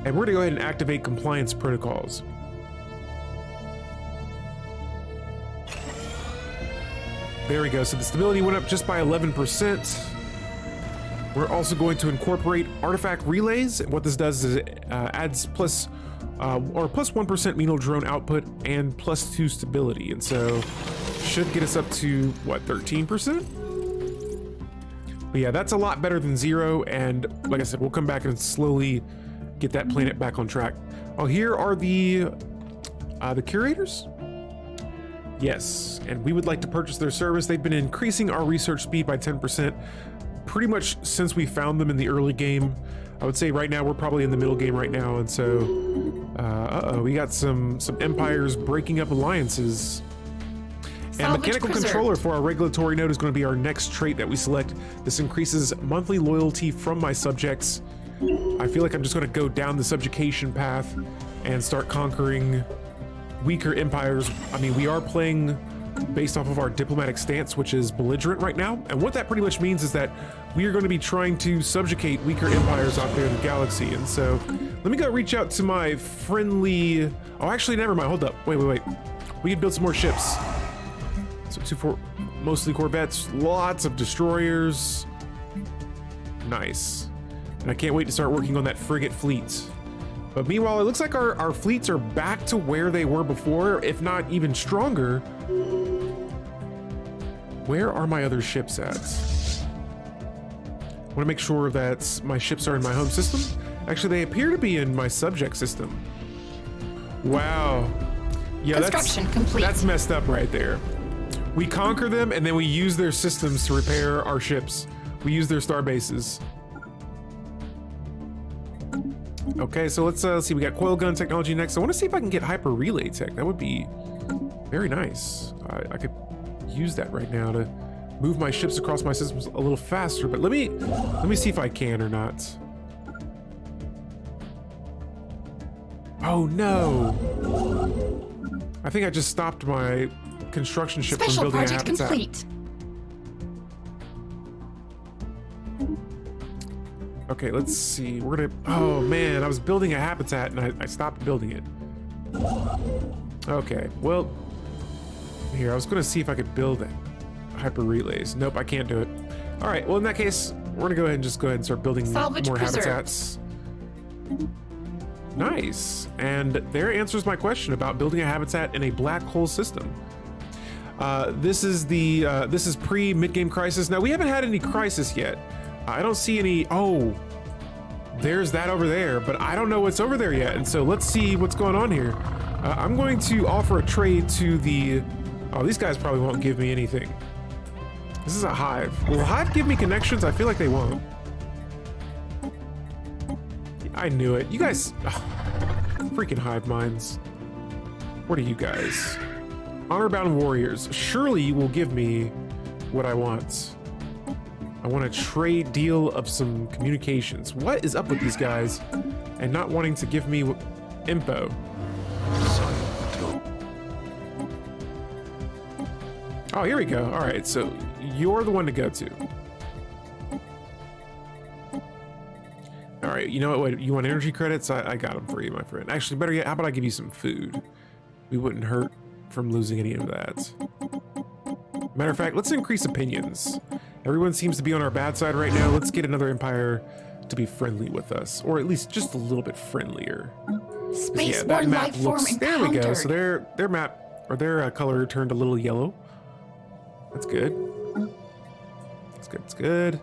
And we're gonna go ahead and activate compliance protocols. There we go, so the stability went up just by 11%. We're also going to incorporate artifact relays. What this does is it adds plus 1% Mino drone output and +2 stability. And so should get us up to, what, 13%? But yeah, that's a lot better than 0. And like I said, we'll come back and slowly get that planet back on track. Oh, here are the curators? Yes, and we would like to purchase their service. They've been increasing our research speed by 10% pretty much since we found them in the early game. I would say right now we're probably in the middle game right now, and so we got some empires breaking up alliances. And mechanical controller for our regulatory node is going to be our next trait that we select. This increases monthly loyalty from my subjects. I feel like I'm just going to go down the subjugation path and start conquering weaker empires. I mean, we are playing based off of our diplomatic stance, which is belligerent right now. And what that pretty much means is that we are going to be trying to subjugate weaker empires out there in the galaxy. And so let me go reach out to my friendly... Oh, actually, never mind. Hold up. Wait. We can build some more ships. So mostly corvettes, lots of destroyers. Nice. And I can't wait to start working on that frigate fleet. But meanwhile, it looks like our fleets are back to where they were before, if not even stronger. Where are my other ships at? I want to make sure that my ships are in my home system. Actually, they appear to be in my subject system. Wow. Yeah, that's messed up right there. We conquer them and then we use their systems to repair our ships. We use their star bases. Okay, so let's see. We got coil gun technology next. I want to see if I can get hyper relay tech. That would be very nice. I could use that right now to move my ships across my systems a little faster. But let me see if I can or not. Oh no! I think I just stopped my construction ship from building a habitat. Special project complete. Okay, let's see. We're gonna... Oh man, I was building a habitat and I stopped building it. Okay, well... Here, I was gonna see if I could build hyper relays. Nope, I can't do it. Alright, well in that case, we're gonna go ahead and start building more habitats. Nice. And there answers my question about building a habitat in a black hole system. This is pre mid-game crisis. Now we haven't had any crisis yet. I don't see any. Oh, there's that over there, but I don't know what's over there yet. And so let's see what's going on here. I'm going to offer a trade to the... Oh, these guys probably won't give me anything. This is a hive. Will Hive give me connections? I feel like they won't. I knew it. You guys... freaking hive minds. What are you guys? Honor-bound warriors. Surely you will give me what I want. I want a trade deal of some communications. What is up with these guys and not wanting to give me info? Oh, here we go. All right, so you're the one to go to. All right, you know what? You want energy credits? I got them for you, my friend. Actually, better yet, how about I give you some food? We wouldn't hurt from losing any of that. Matter of fact, let's increase opinions. Everyone seems to be on our bad side right now. Let's get another empire to be friendly with us, or at least just a little bit friendlier. Yeah, that map looks... There we go. So their map, or their color turned a little yellow. That's good. That's good. That's good.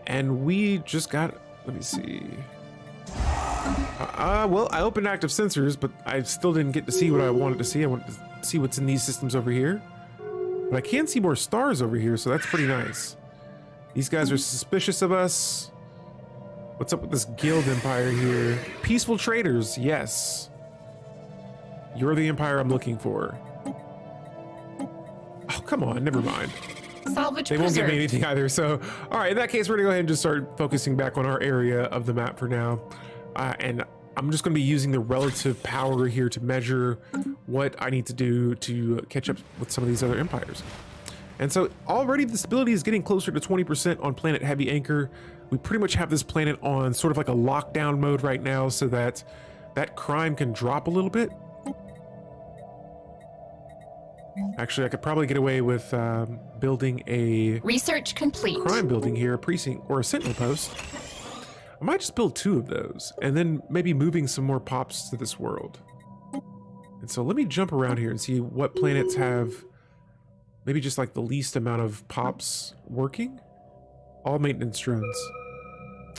And we just got... Let me see. Well, I opened active sensors, but I still didn't get to see what I wanted to see. I wanted to see what's in these systems over here. But I can see more stars over here, so that's pretty nice. These guys are suspicious of us. What's up with this guild empire here? Peaceful traders, yes. You're the empire I'm looking for. Oh, come on, never mind. Salvage they won't give me anything either, so... All right, in that case, we're gonna go ahead and just start focusing back on our area of the map for now. And I'm just gonna be using the relative power here to measure what I need to do to catch up with some of these other empires. And so already the stability is getting closer to 20% on planet Heavy Anchor. We pretty much have this planet on sort of like a lockdown mode right now so that that crime can drop a little bit. Actually, I could probably get away with building a Research complete. crime building here, a precinct or a sentinel post. I might just build 2 of those and then maybe moving some more pops to this world. And so let me jump around here and see what planets have maybe just like the least amount of pops working. All maintenance drones.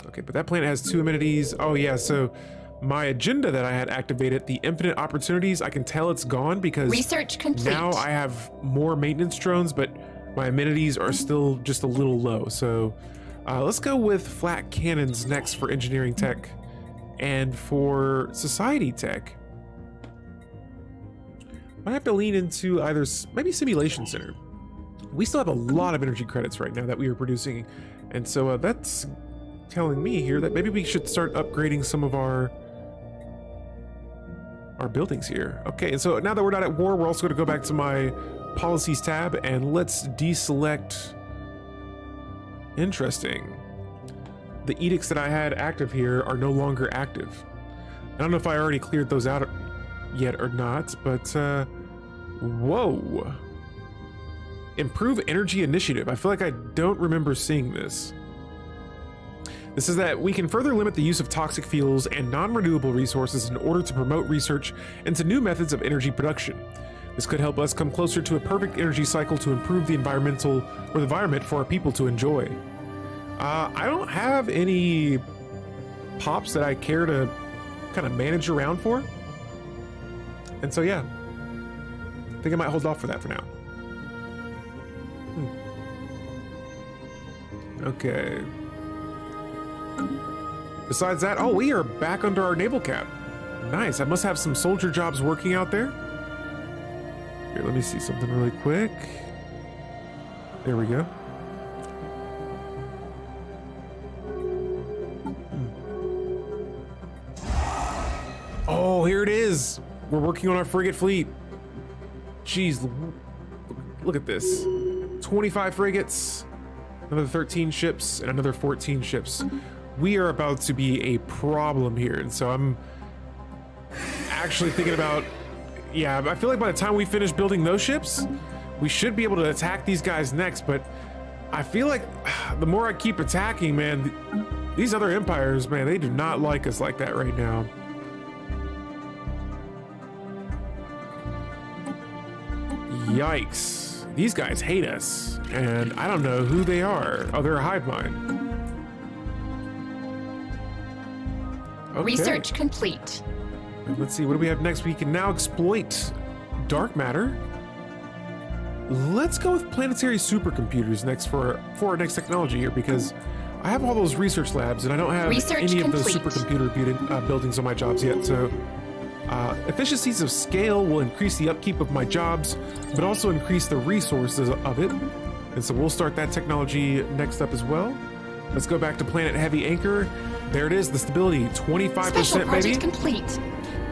Okay, but that planet has 2 amenities. Oh yeah, so my agenda that I had activated, the infinite opportunities, I can tell it's gone because Research complete. now I have more maintenance drones, but my amenities are still just a little low. So let's go with flat cannons next for engineering tech. And for society tech, I have to lean into either maybe simulation center. We still have a lot of energy credits right now that we are producing. And so that's telling me here that maybe we should start upgrading some of our buildings here. Okay, and so now that we're not at war, we're also going to go back to my policies tab and let's deselect. Interesting. The edicts that I had active here are no longer active. I don't know if I already cleared those out yet or not, but whoa. Improve energy initiative. I feel like I don't remember seeing this. This is that we can further limit the use of toxic fuels and non-renewable resources in order to promote research into new methods of energy production. This could help us come closer to a perfect energy cycle to improve the environment for our people to enjoy. I don't have any pops that I care to kind of manage around for. And so yeah, I think I might hold off for that for now. Okay. Besides that, oh, we are back under our naval cap. Nice. I must have some soldier jobs working out there. Here, let me see something really quick. There we go. Oh, here it is. We're working on our frigate fleet. Jeez, look at this. 25 frigates, another 13 ships, and another 14 ships. We are about to be a problem here, and so I'm actually thinking about, yeah, I feel like by the time we finish building those ships, we should be able to attack these guys next, but I feel like the more I keep attacking, man, these other empires, man, they do not like us like that right now. Yikes. These guys hate us, and I don't know who they are. Oh, they're a hive mind. Okay. Research complete. Let's see, what do we have next? We can now exploit dark matter. Let's go with planetary supercomputers next for our next technology here, because I have all those research labs and I don't have any of those supercomputer buildings on my jobs yet. So efficiencies of scale will increase the upkeep of my jobs, but also increase the resources of it. And so we'll start that technology next up as well. Let's go back to planet Heavy Anchor. There it is, the stability, 25%, Special project baby. complete.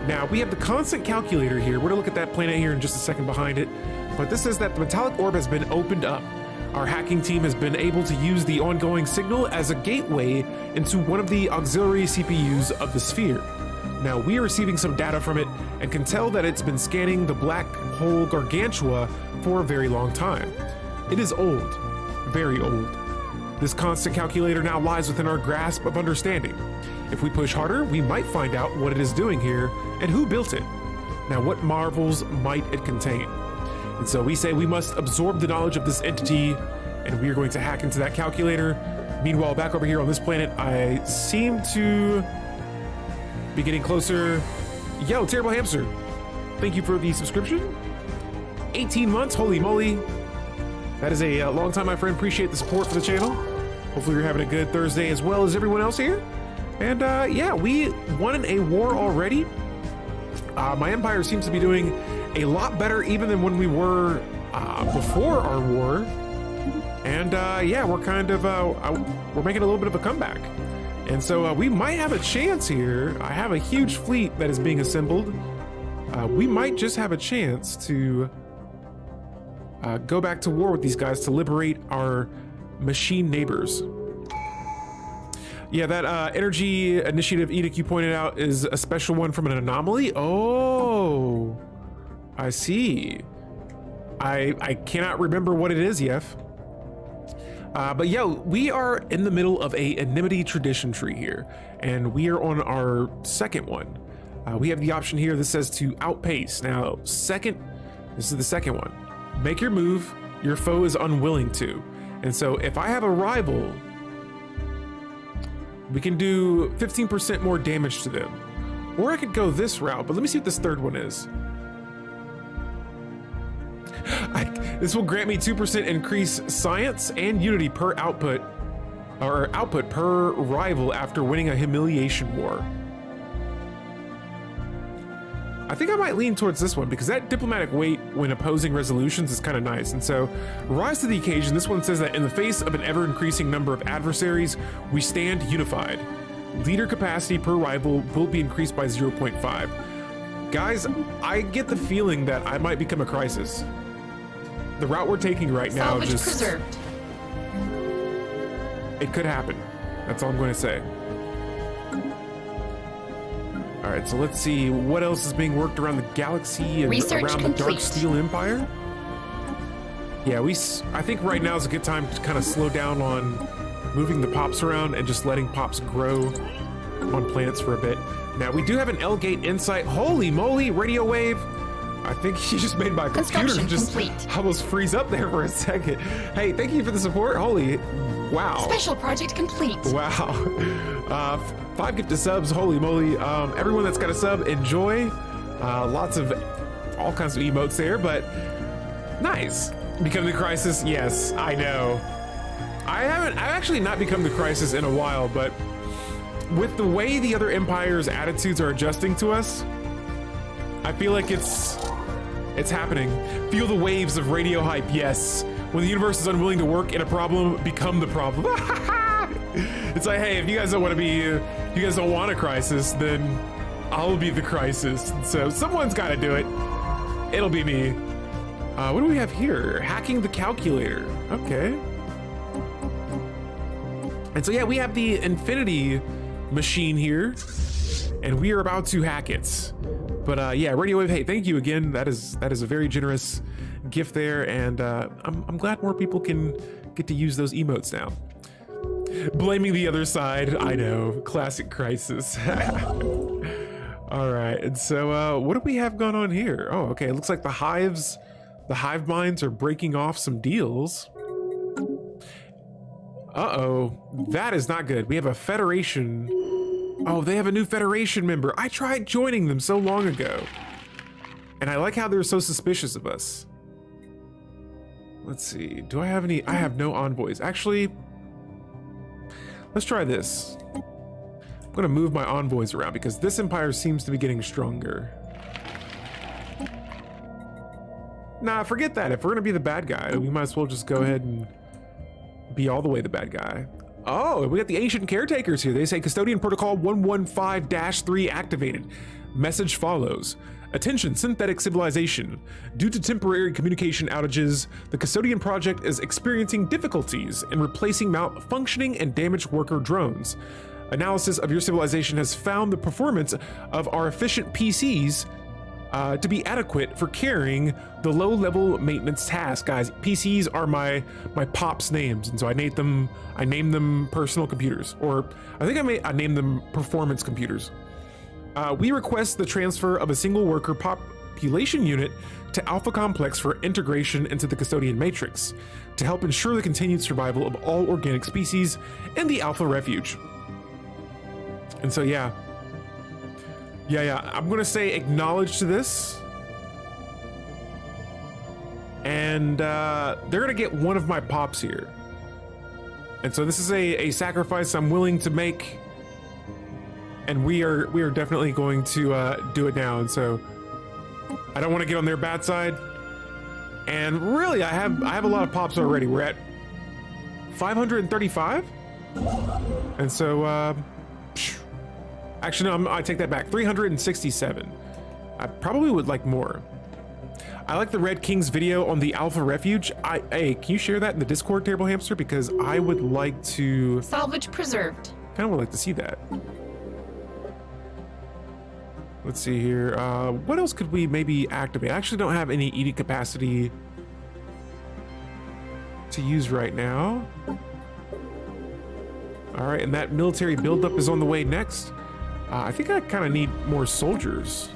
Now, we have the constant calculator here. We're gonna look at that planet here in just a second behind it. But this says that the metallic orb has been opened up. Our hacking team has been able to use the ongoing signal as a gateway into one of the auxiliary CPUs of the sphere. Now, we are receiving some data from it and can tell that it's been scanning the black hole Gargantua for a very long time. It is old, very old. This constant calculator now lies within our grasp of understanding. If we push harder, we might find out what it is doing here and who built it. Now, what marvels might it contain? And so we say we must absorb the knowledge of this entity, and we are going to hack into that calculator. Meanwhile, back over here on this planet, I seem to be getting closer. Yo, Terrible Hamster, thank you for the subscription. 18 months, holy moly. That is a long time, my friend. Appreciate the support for the channel. Hopefully you're having a good Thursday as well as everyone else here. And yeah, we won a war already. My empire seems to be doing a lot better even than when we were before our war. And yeah, we're kind of, we're making a little bit of a comeback. And so we might have a chance here. I have a huge fleet that is being assembled. we might just have a chance to go back to war with these guys to liberate our machine neighbors. Yeah, that energy initiative edict you pointed out is a special one from an anomaly. Oh, I see. I cannot remember what it is, Yef. But yeah, we are in the middle of a Enmity Tradition tree here, and we are on our second one. We have the option here that says to outpace. Now, this is the second one. Make your move, your foe is unwilling to. And so if I have a rival, we can do 15% more damage to them. Or I could go this route, but let me see what this third one is. This will grant me 2% increase science and unity per output, or output per rival after winning a humiliation war. I think I might lean towards this one because that diplomatic weight when opposing resolutions is kind of nice. And so, rise to the occasion. This one says that in the face of an ever-increasing number of adversaries, we stand unified. Leader capacity per rival will be increased by 0.5. Guys, I get the feeling that I might become a crisis. The route we're taking right now Salvage just... preserved. It could happen. That's all I'm going to say. All right, so let's see what else is being worked around the galaxy and Research around complete. the Dark Steel Empire. Yeah, I think right now is a good time to kind of slow down on moving the pops around and just letting pops grow on planets for a bit. Now, we do have an L-Gate Insight. Holy moly, radio wave. I think he just made my computer just complete. almost freeze up there for a second. Hey, thank you for the support. Holy, wow. Special project complete. Wow. 5 gifted subs, holy moly. Everyone that's got a sub, enjoy. Lots of all kinds of emotes there, but nice. Become the crisis, yes, I know. I've actually not become the crisis in a while, but with the way the other empires' attitudes are adjusting to us, I feel like it's happening. Feel the waves of radio hype, yes. When the universe is unwilling to work in a problem, become the problem. It's like, hey, if you guys don't want to be, if you guys don't want a crisis, then I'll be the crisis. So someone's got to do it. It'll be me. What do we have here? Hacking the calculator. Okay. And so yeah, we have the Infinity machine here, and we are about to hack it. But yeah, Radio Wave, hey, thank you again. That is a very generous gift there, and I'm glad more people can get to use those emotes now. Blaming the other side, I know, classic crisis. All right, and so what do we have going on here? Oh, okay, it looks like the hive minds are breaking off some deals. Uh-oh, that is not good. We have a Federation. Oh, they have a new Federation member. I tried joining them so long ago. And I like how they're so suspicious of us. Let's see, do I have any? I have no envoys. Actually, let's try this. I'm gonna move my envoys around because this empire seems to be getting stronger. Nah, forget that. If we're gonna be the bad guy, we might as well just go ahead and be all the way the bad guy. Oh, we got the ancient caretakers here. They say Custodian Protocol 115-3 activated. Message follows. Attention, synthetic civilization. Due to temporary communication outages, the Custodian Project is experiencing difficulties in replacing malfunctioning and damaged worker drones. Analysis of your civilization has found the performance of our efficient PCs to be adequate for carrying the low-level maintenance task. Guys, PCs are my pops names, and so I named them personal computers, or I think I named them performance computers. We request the transfer of a single worker population unit to Alpha Complex for integration into the Custodian Matrix to help ensure the continued survival of all organic species in the Alpha Refuge. And so yeah, I'm gonna say acknowledge to this, and they're gonna get one of my pops here. And so this is a sacrifice I'm willing to make, and we are definitely going to do it now. And so I don't want to get on their bad side, and really I have a lot of pops already. We're at 535, and so actually no, I take that back, 367. I probably would like more. I like the Red King's video on the Alpha Refuge. Hey, can you share that in the Discord, Terrible Hamster? Because I would like to... Salvage preserved. Kind of would like to see that. Let's see here. What else could we maybe activate? I actually don't have any eating capacity to use right now. All right, and that military buildup is on the way next. I think I kind of need more soldiers.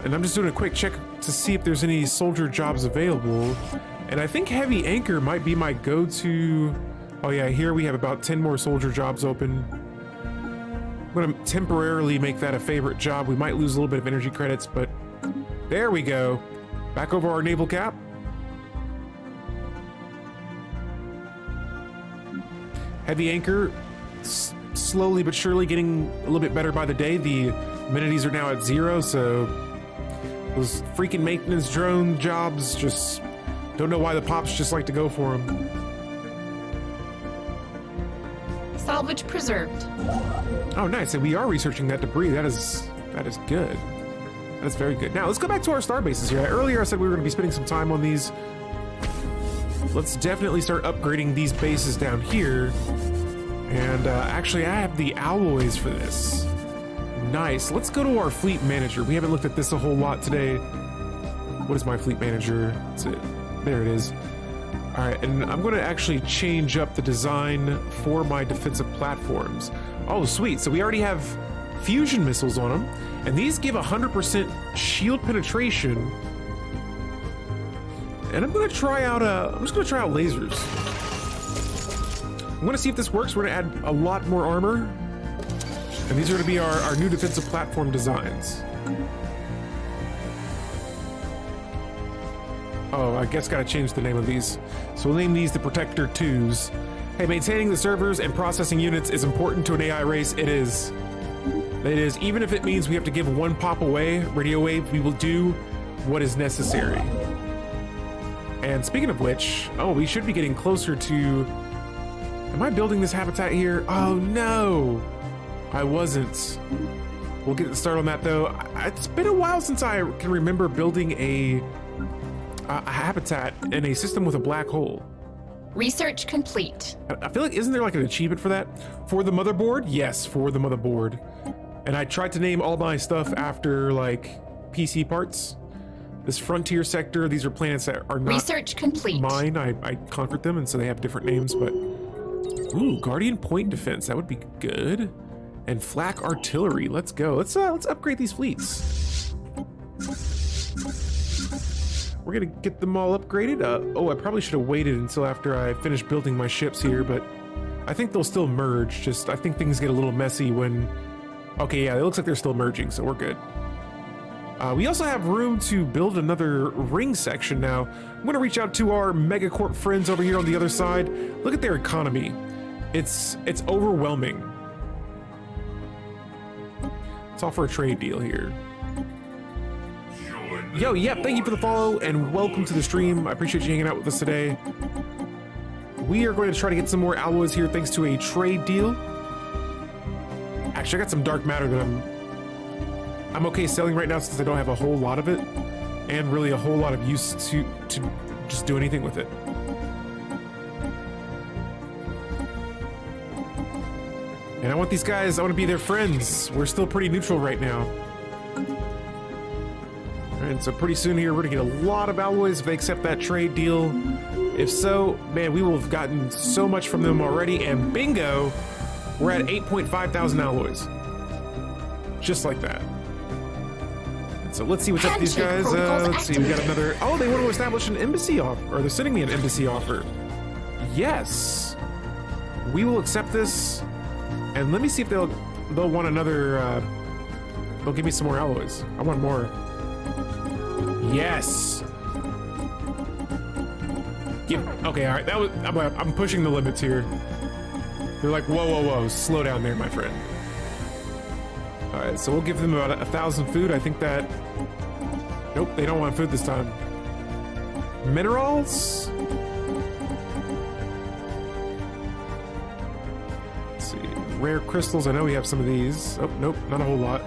And I'm just doing a quick check to see if there's any soldier jobs available. And I think heavy anchor might be my go-to. Oh yeah, here we have about 10 more soldier jobs open. I'm gonna temporarily make that a favorite job. We might lose a little bit of energy credits, but there we go. Back over our naval cap. Heavy anchor, slowly but surely getting a little bit better by the day. The amenities are now at 0, so those freaking maintenance drone jobs, just don't know why the pops just like to go for them. Salvage preserved. Oh, nice. And we are researching that debris. That is good. That is very good. Now, let's go back to our star bases here. Earlier, I said we were going to be spending some time on these. Let's definitely start upgrading these bases down here. And actually, I have the alloys for this. Nice. Let's go to our fleet manager. We haven't looked at this a whole lot today. What is my fleet manager? That's it. There it is. All right, and I'm going to actually change up the design for my defensive platforms. Oh, sweet. So we already have fusion missiles on them, and these give 100% shield penetration. And I'm going to try out I'm just going to try out lasers. I'm going to see if this works. We're going to add a lot more armor. And these are going to be our new defensive platform designs. Oh, I guess gotta change the name of these. So we'll name these the Protector 2s. Hey, maintaining the servers and processing units is important to an AI race. It is. It is. Even if it means we have to give one pop away, radio wave, we will do what is necessary. And speaking of which, oh, we should be getting closer to... Am I building this habitat here? Oh, no. I wasn't. We'll get started on that, though. It's been a while since I can remember building a habitat in a system with a black hole. Research complete. I feel like, isn't there like an achievement for that? For the motherboard? Yes, for the motherboard. And I tried to name all my stuff after like PC parts. This frontier sector, these are planets that are not Research complete. Mine. I conquered them, and so they have different names, but... Ooh, Guardian Point Defense, that would be good. And flak artillery, let's go. Let's upgrade these fleets. We're gonna get them all upgraded. Oh, I probably should have waited until after I finished building my ships here, but I think they'll still merge. Just, I think things get a little messy when... Okay, yeah, it looks like they're still merging, so we're good. We also have room to build another ring section now. I'm gonna reach out to our megacorp friends over here on the other side. Look at their economy. It's overwhelming. Let's offer a trade deal here. Yo, yep, thank you for the follow and welcome to the stream. I appreciate you hanging out with us today. We are going to try to get some more alloys here thanks to a trade deal. Actually, I got some dark matter that I'm okay selling right now since I don't have a whole lot of it and really a whole lot of use to just do anything with it. And I want these guys, I want to be their friends. We're still pretty neutral right now. And so pretty soon here, we're gonna get a lot of alloys if they accept that trade deal. If so, man, we will have gotten so much from them already, and bingo, we're at 8.5 thousand alloys. Just like that. And so let's see what's up with these guys. Let's see, we got another, oh, they want to establish an embassy offer, or they're sending me an embassy offer. Yes. We will accept this, and let me see if they'll want another, they'll give me some more alloys. I want more. Yes. Okay, all right. That was. I'm pushing the limits here. They're like, whoa, whoa, whoa, slow down there, my friend. All right, so we'll give them about 1,000 food. I think that. Nope, they don't want food this time. Minerals. Let's see, rare crystals. I know we have some of these. Oh, nope, not a whole lot.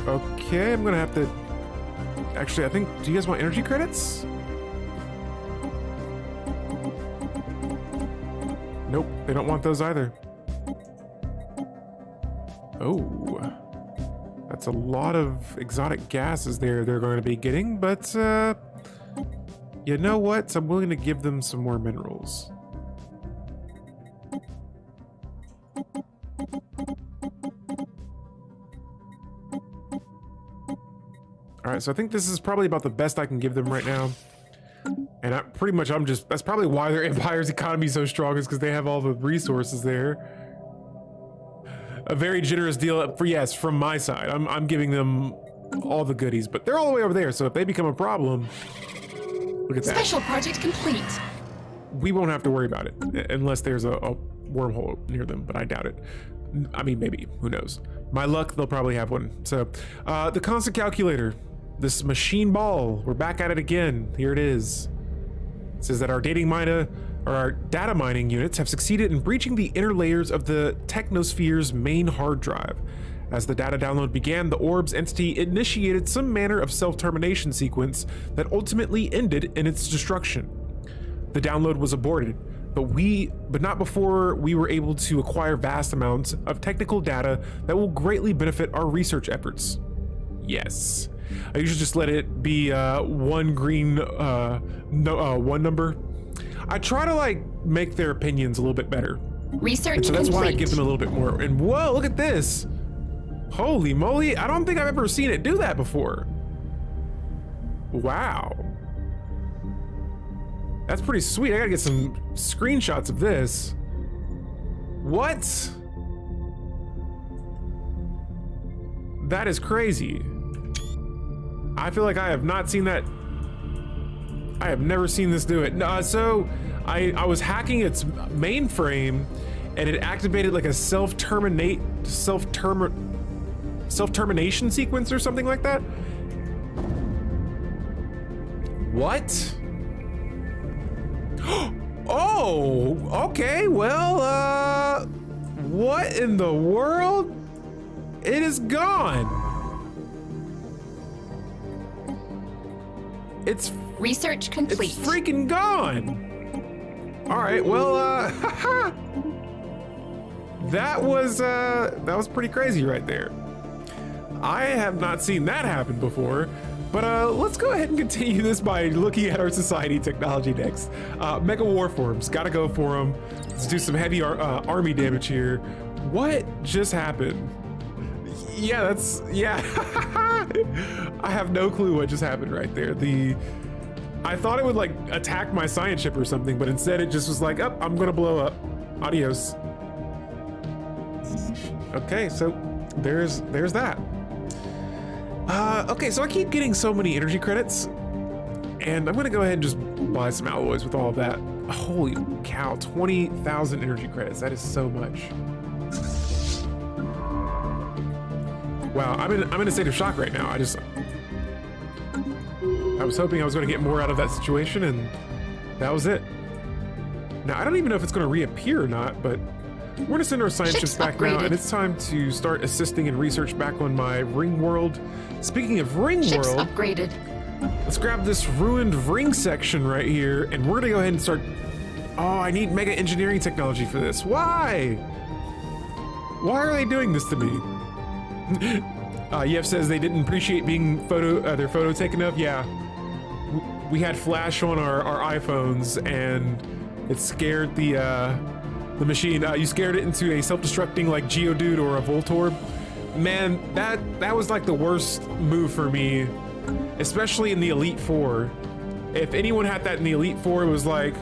Okay, I'm gonna have to... Actually, I think... Do you guys want energy credits? Nope, they don't want those either. Oh. That's a lot of exotic gases they're going to be getting, but you know what? I'm willing to give them some more minerals. All right, so I think this is probably about the best I can give them right now. And that's probably why their empire's economy is so strong, is because they have all the resources there. A very generous deal from my side. I'm giving them all the goodies, but they're all the way over there, so if they become a problem, look at that. Special project complete. We won't have to worry about it, unless there's a wormhole near them, but I doubt it. I mean, maybe, who knows? My luck, they'll probably have one. So, the constant calculator, this machine ball, we're back at it again. Here it is. It says that our data mining units have succeeded in breaching the inner layers of the technosphere's main hard drive. As the data download began, the orb's entity initiated some manner of self-termination sequence that ultimately ended in its destruction. The download was aborted, but not before we were able to acquire vast amounts of technical data that will greatly benefit our research efforts. Yes. I usually just let it be one green, one number. I try to like make their opinions a little bit better. Research and so that's complete. why I give them a little bit more. And whoa, look at this. Holy moly, I don't think I've ever seen it do that before. Wow. That's pretty sweet. I gotta get some screenshots of this. What? That is crazy. I feel like I have not seen that. I have never seen this do it. So I was hacking its mainframe and it activated like a self-termination sequence or something like that. What? Oh, okay. Well, what in the world? It is gone. It's research complete. It's freaking gone. All right, well, that was pretty crazy right there. I have not seen that happen before, but let's go ahead and continue this by looking at our society technology next. Mega Warforms, gotta go for them. Let's do some heavy army damage here. What just happened? Yeah, I have no clue what just happened right there. I thought it would like attack my science ship or something, but instead it just was like, oh, I'm gonna blow up. Adios. Okay, so there's that. Okay, so I keep getting so many energy credits, and I'm gonna go ahead and just buy some alloys with all of that. Holy cow, 20,000 energy credits. That is so much. Wow, I'm in a state of shock right now. I was hoping I was going to get more out of that situation, and that was it. Now, I don't even know if it's going to reappear or not, but we're going to send our science ships back now, and it's time to start assisting in research back on my ring world. Speaking of ring Ships world, upgraded. Let's grab this ruined ring section right here, and we're going to go ahead and start... Oh, I need mega engineering technology for this. Why? Why are they doing this to me? Yef says they didn't appreciate being their photo taken of. Yeah, we had flash on our iPhones, and it scared the machine. You scared it into a self-destructing like Geodude or a Voltorb. Man, that was like the worst move for me, especially in the Elite Four. If anyone had that in the Elite Four, it was like,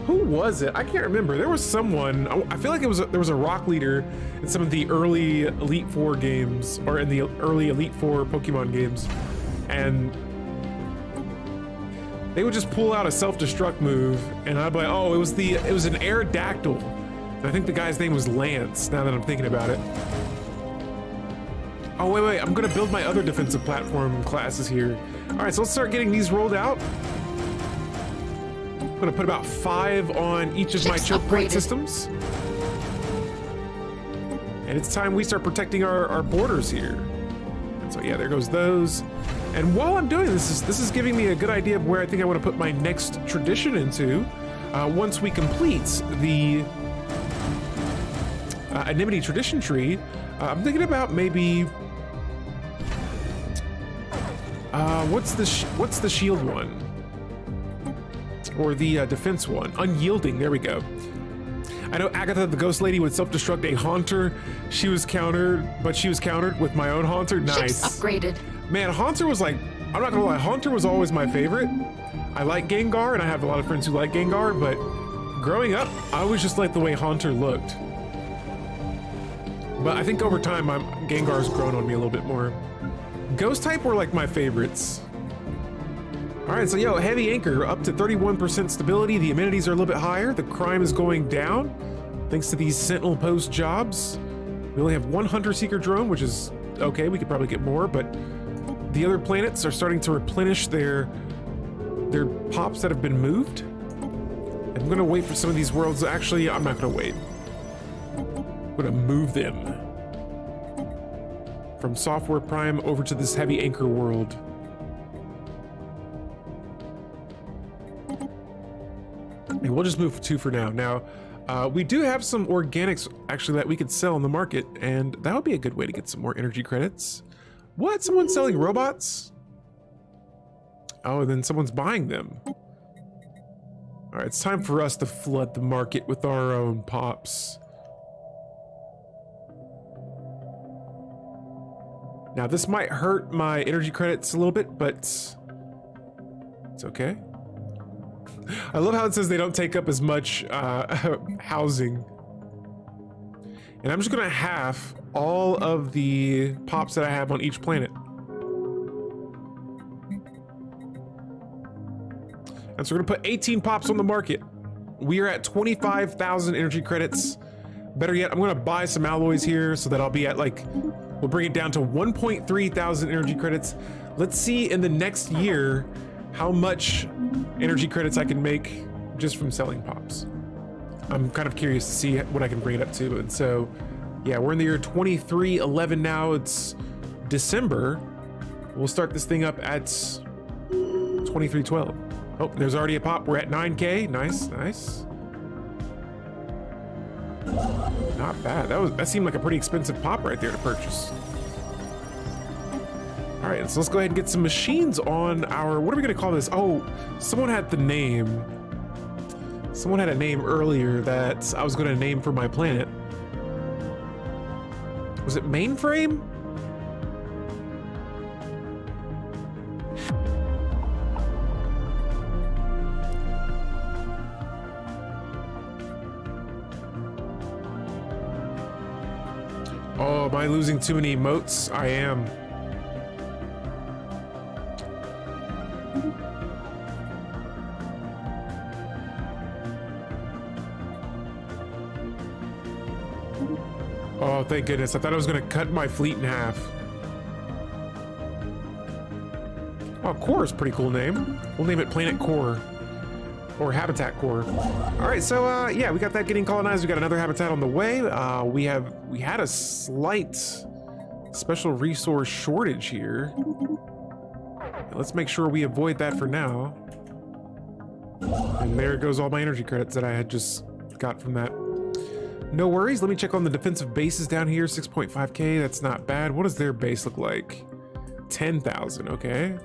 who was it? I can't remember. There was someone. I feel like there was a rock leader in some of the early Elite Four games, or in the early Elite Four Pokemon games, and they would just pull out a self-destruct move, and I'd be like, oh, it was an Aerodactyl. And I think the guy's name was Lance. Now that I'm thinking about it. Oh wait, I'm gonna build my other defensive platform classes here. All right, so let's start getting these rolled out. I'm gonna put about 5 on each of my choke point systems. And it's time we start protecting our borders here. And so yeah, there goes those. And while I'm doing this is giving me a good idea of where I think I want to put my next tradition into. Once we complete the Enmity Tradition tree, I'm thinking about maybe what's the shield one or the defense one? Unyielding. There we go. I know Agatha the Ghost Lady would self-destruct a Haunter. She was countered, but she was countered with my own Haunter. Nice. Ships upgraded. Man, Haunter was like, I'm not gonna lie, Haunter was always my favorite. I like Gengar, and I have a lot of friends who like Gengar, but growing up, I always just liked the way Haunter looked. But I think over time, Gengar's grown on me a little bit more. Ghost type were like my favorites. All right, so yo, heavy anchor up to 31% stability. The amenities are a little bit higher. The crime is going down thanks to these sentinel post jobs. We only have one hunter seeker drone, which is okay. We could probably get more, but the other planets are starting to replenish their pops that have been moved. I'm gonna wait for some of these worlds. Actually, I'm not gonna wait. I'm gonna move them from Software Prime over to this heavy anchor world. And we'll just move 2 for now. Now, we do have some organics actually that we could sell on the market, and that would be a good way to get some more energy credits. What? Someone's selling robots? Oh, and then someone's buying them. All right, it's time for us to flood the market with our own pops. Now, this might hurt my energy credits a little bit, but it's okay. I love how it says they don't take up as much housing. And I'm just gonna half all of the pops that I have on each planet. And so we're gonna put 18 pops on the market. We are at 25,000 energy credits. Better yet, I'm gonna buy some alloys here so that I'll be at like, we'll bring it down to 1.3 thousand energy credits. Let's see in the next year how much energy credits I can make just from selling pops. I'm kind of curious to see what I can bring it up to. And so, yeah, we're in the year 2311 now. It's December. We'll start this thing up at 2312. Oh, there's already a pop. We're at 9K. Nice, nice. Not bad. That seemed like a pretty expensive pop right there to purchase. All right, so let's go ahead and get some machines on our, what are we gonna call this? Oh, someone had the name. Someone had a name earlier that I was gonna name for my planet. Was it mainframe? Oh, am I losing too many emotes? I am. Oh, thank goodness. I thought I was going to cut my fleet in half. Oh, Core is a pretty cool name. We'll name it Planet Core. Or Habitat Core. All right, so yeah, we got that getting colonized. We got another habitat on the way. We had a slight special resource shortage here. Let's make sure we avoid that for now. And there goes all my energy credits that I had just got from that. No worries. Let me check on the defensive bases down here. 6.5K. That's not bad. What does their base look like? 10,000. Okay.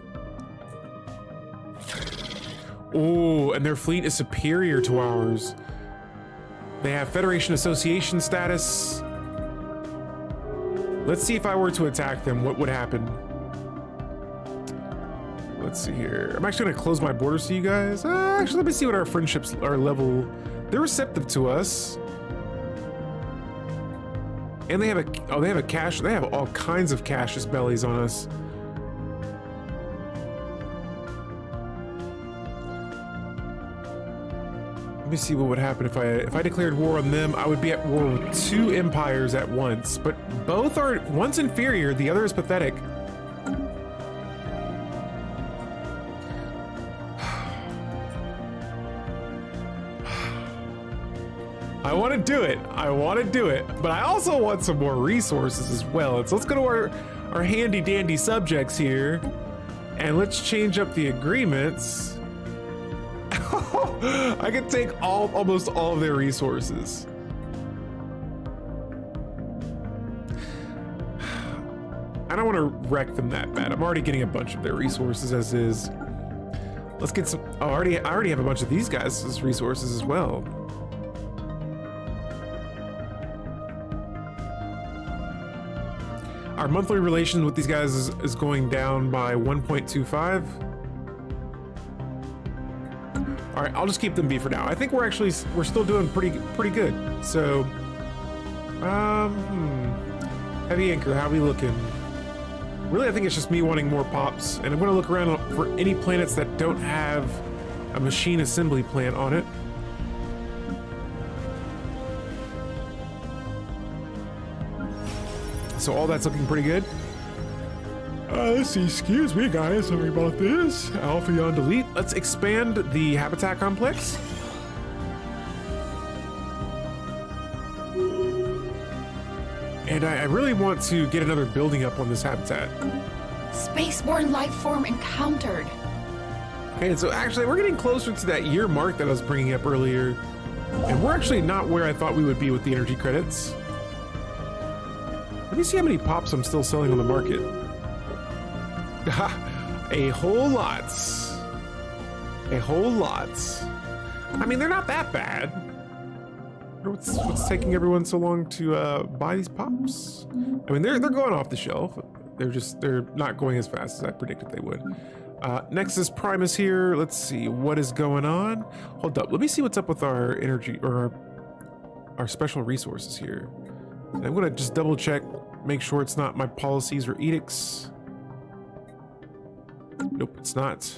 Oh, and their fleet is superior to ours. They have Federation Association status. Let's see if I were to attack them, what would happen? Let's see here. I'm actually gonna close my borders to you guys. Actually, let me see what our friendships are level. They're receptive to us. And they have a cash. They have all kinds of Cassius bellies on us. Let me see what would happen if I declared war on them. I would be at war with 2 empires at once, but both are, one's inferior, the other is pathetic. I want to do it. I want to do it. But I also want some more resources as well. And so let's go to our handy dandy subjects here. And let's change up the agreements. I can take almost all of their resources. I don't want to wreck them that bad. I'm already getting a bunch of their resources as is. Let's get some. Oh, I already have a bunch of these guys' as resources as well. Our monthly relations with these guys is going down by 1.25. All right, I'll just keep them B for now. I think we're still doing pretty good. So, heavy anchor, how we looking? Really, I think it's just me wanting more pops, and I'm going to look around for any planets that don't have a machine assembly plant on it. So all that's looking pretty good. Let's see, excuse me guys, sorry about this. Alpha on delete. Let's expand the habitat complex. And I really want to get another building up on this habitat. Spaceborne life form encountered. Okay, so actually we're getting closer to that year mark that I was bringing up earlier. And we're actually not where I thought we would be with the energy credits. Let me see how many pops I'm still selling on the market. A whole lot. A whole lot. I mean, they're not that bad. What's taking everyone so long to buy these pops? I mean, they're going off the shelf. They're not going as fast as I predicted they would. Nexus Primus here. Let's see what is going on. Hold up. Let me see what's up with our energy or our special resources here. And I'm gonna just double check, make sure it's not my policies or edicts. Nope, it's not.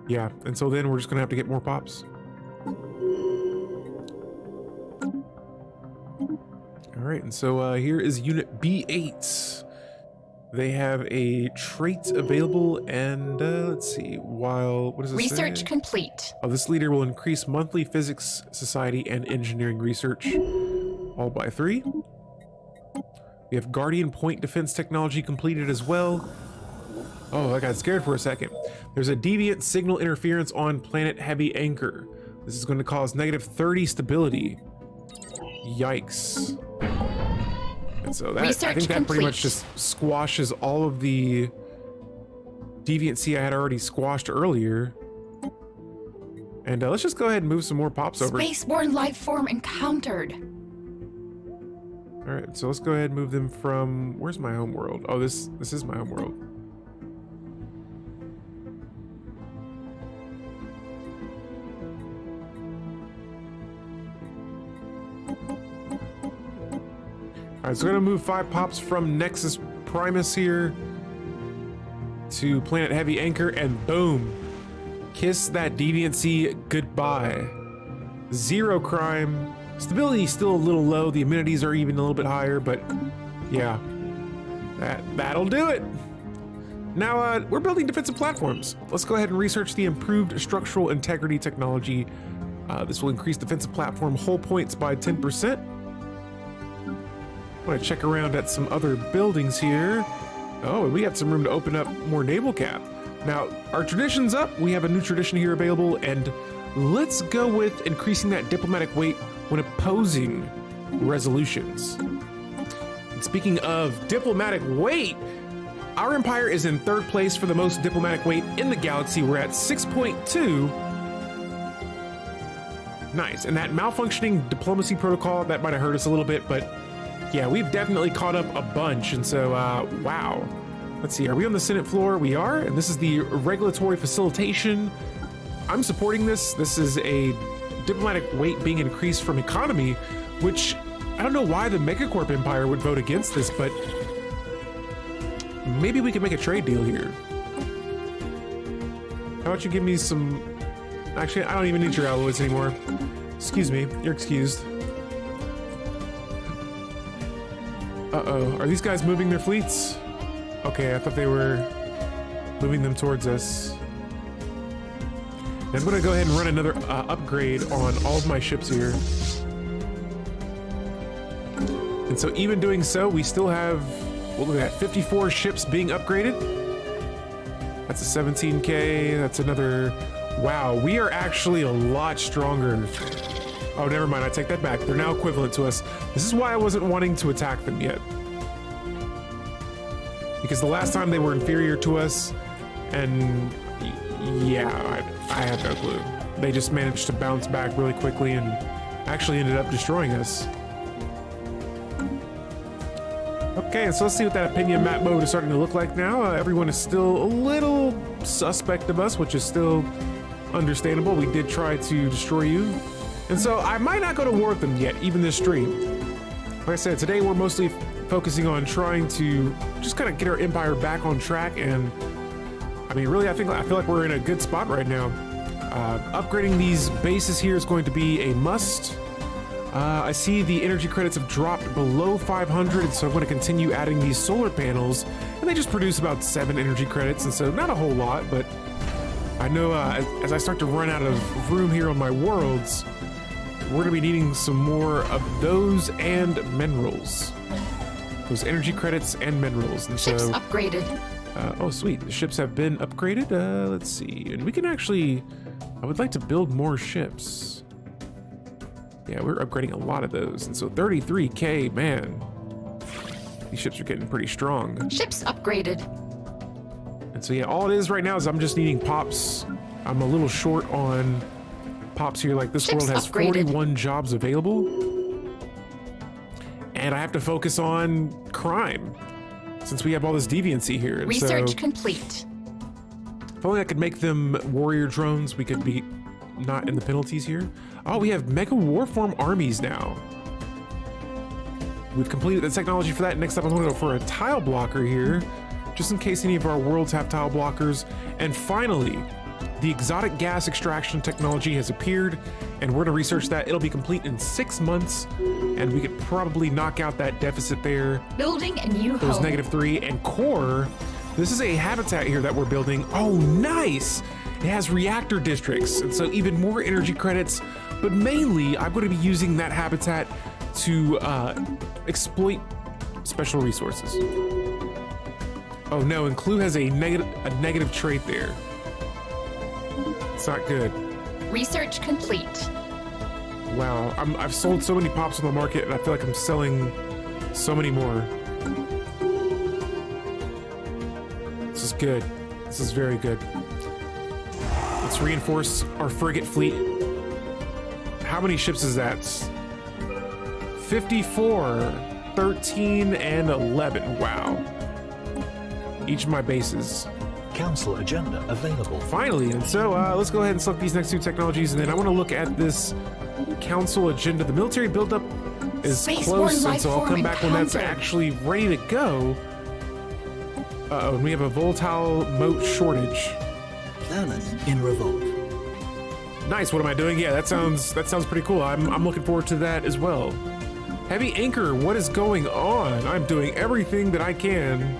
Yeah, and so then we're just gonna have to get more pops. All right, and so here is Unit B8. They have a trait available, and let's see. What does it say? Research complete. Oh, this leader will increase monthly physics, society, and engineering research, all by 3. We have Guardian Point Defense Technology completed as well. Oh, I got scared for a second. There's a deviant signal interference on planet Heavy Anchor. This is going to cause -30 stability. Yikes. And so that, I think that pretty much just squashes all of the deviancy I had already squashed earlier. And let's just go ahead and move some more pops over. Spaceborne life form encountered. All right, so let's go ahead and move them from, where's my home world? Oh, this is my home world. All right, so we're gonna move 5 pops from Nexus Primus here to Planet Heavy Anchor, and boom, kiss that deviancy goodbye. 0 crime. Stability is still a little low. The amenities are even a little bit higher, but yeah, that'll do it. Now we're building defensive platforms. Let's go ahead and research the improved structural integrity technology. This will increase defensive platform hull points by 10%. I want to check around at some other buildings here. Oh, and we got some room to open up more naval cap. Now, our tradition's up. We have a new tradition here available, and let's go with increasing that diplomatic weight when opposing resolutions. And speaking of diplomatic weight, our empire is in 3rd place for the most diplomatic weight in the galaxy. We're at 6.2. Nice. And that malfunctioning diplomacy protocol, that might have hurt us a little bit, but yeah, we've definitely caught up a bunch. And so, wow. Let's see, are we on the Senate floor? We are, and this is the regulatory facilitation. I'm supporting this. This is a diplomatic weight being increased from economy, which I don't know why the Megacorp Empire would vote against this, but maybe we can make a trade deal here. How about you give me some... Actually, I don't even need your alloys anymore. Excuse me, you're excused. Uh-oh, are these guys moving their fleets? Okay, I thought they were moving them towards us. I'm gonna go ahead and run another upgrade on all of my ships here. And so even doing so, we still have, what, look at that, 54 ships being upgraded. That's a 17K, that's another, wow, we are actually a lot stronger. Oh, never mind, I take that back. They're now equivalent to us. This is why I wasn't wanting to attack them yet. Because the last time they were inferior to us, and yeah, I have no clue. They just managed to bounce back really quickly and actually ended up destroying us. Okay, so let's see what that opinion map mode is starting to look like now. Everyone is still a little suspect of us, which is still understandable. We did try to destroy you. And so I might not go to war with them yet, even this stream. Like I said, today we're mostly focusing on trying to just kind of get our empire back on track. And I mean, really, I feel like we're in a good spot right now. Upgrading these bases here is going to be a must. I see the energy credits have dropped below 500, so I'm going to continue adding these solar panels, and they just produce about 7 energy credits, and so not a whole lot, but I know as I start to run out of room here on my worlds, we're going to be needing some more of those and minerals. Those energy credits and minerals. And Ships so, upgraded. Oh, sweet. The ships have been upgraded. Let's see. And we can actually, I would like to build more ships. Yeah, we're upgrading a lot of those. And so 33K, man. These ships are getting pretty strong. Ships upgraded. And so yeah, all it is right now is I'm just needing pops. I'm a little short on pops here. Like this Ships world has upgraded. 41 jobs available. And I have to focus on crime since we have all this deviancy here. And Research so, complete. if only I could make them warrior drones, we could be not in the penalties here. Oh, we have mega warform armies now. We've completed the technology for that. Next up, I'm going to go for a tile blocker here, just in case any of our worlds have tile blockers. And finally, the exotic gas extraction technology has appeared, and we're going to research that. It'll be complete in 6 months, and we could probably knock out that deficit there. Building a new Those home. -3 and core. This is a habitat here that we're building. Oh, nice! It has reactor districts, and so even more energy credits. But mainly, I'm going to be using that habitat to exploit special resources. Oh no, and Clue has a negative trait there. It's not good. Research complete. Wow, I've sold so many pops on the market, and I feel like I'm selling so many more. This is good. This is very good. Let's reinforce our frigate fleet. How many ships is that? 54, 13, and 11. Wow. Each of my bases. Council agenda available. Finally, and so let's go ahead and select these next 2 technologies, and then I want to look at this council agenda. The military buildup is close, and so I'll come back when that's actually ready to go. Uh-oh, and we have a volatile moat shortage. Planet in revolt. Nice. What am I doing? Yeah, that sounds pretty cool. I'm looking forward to that as well. Heavy anchor. What is going on? I'm doing everything that I can.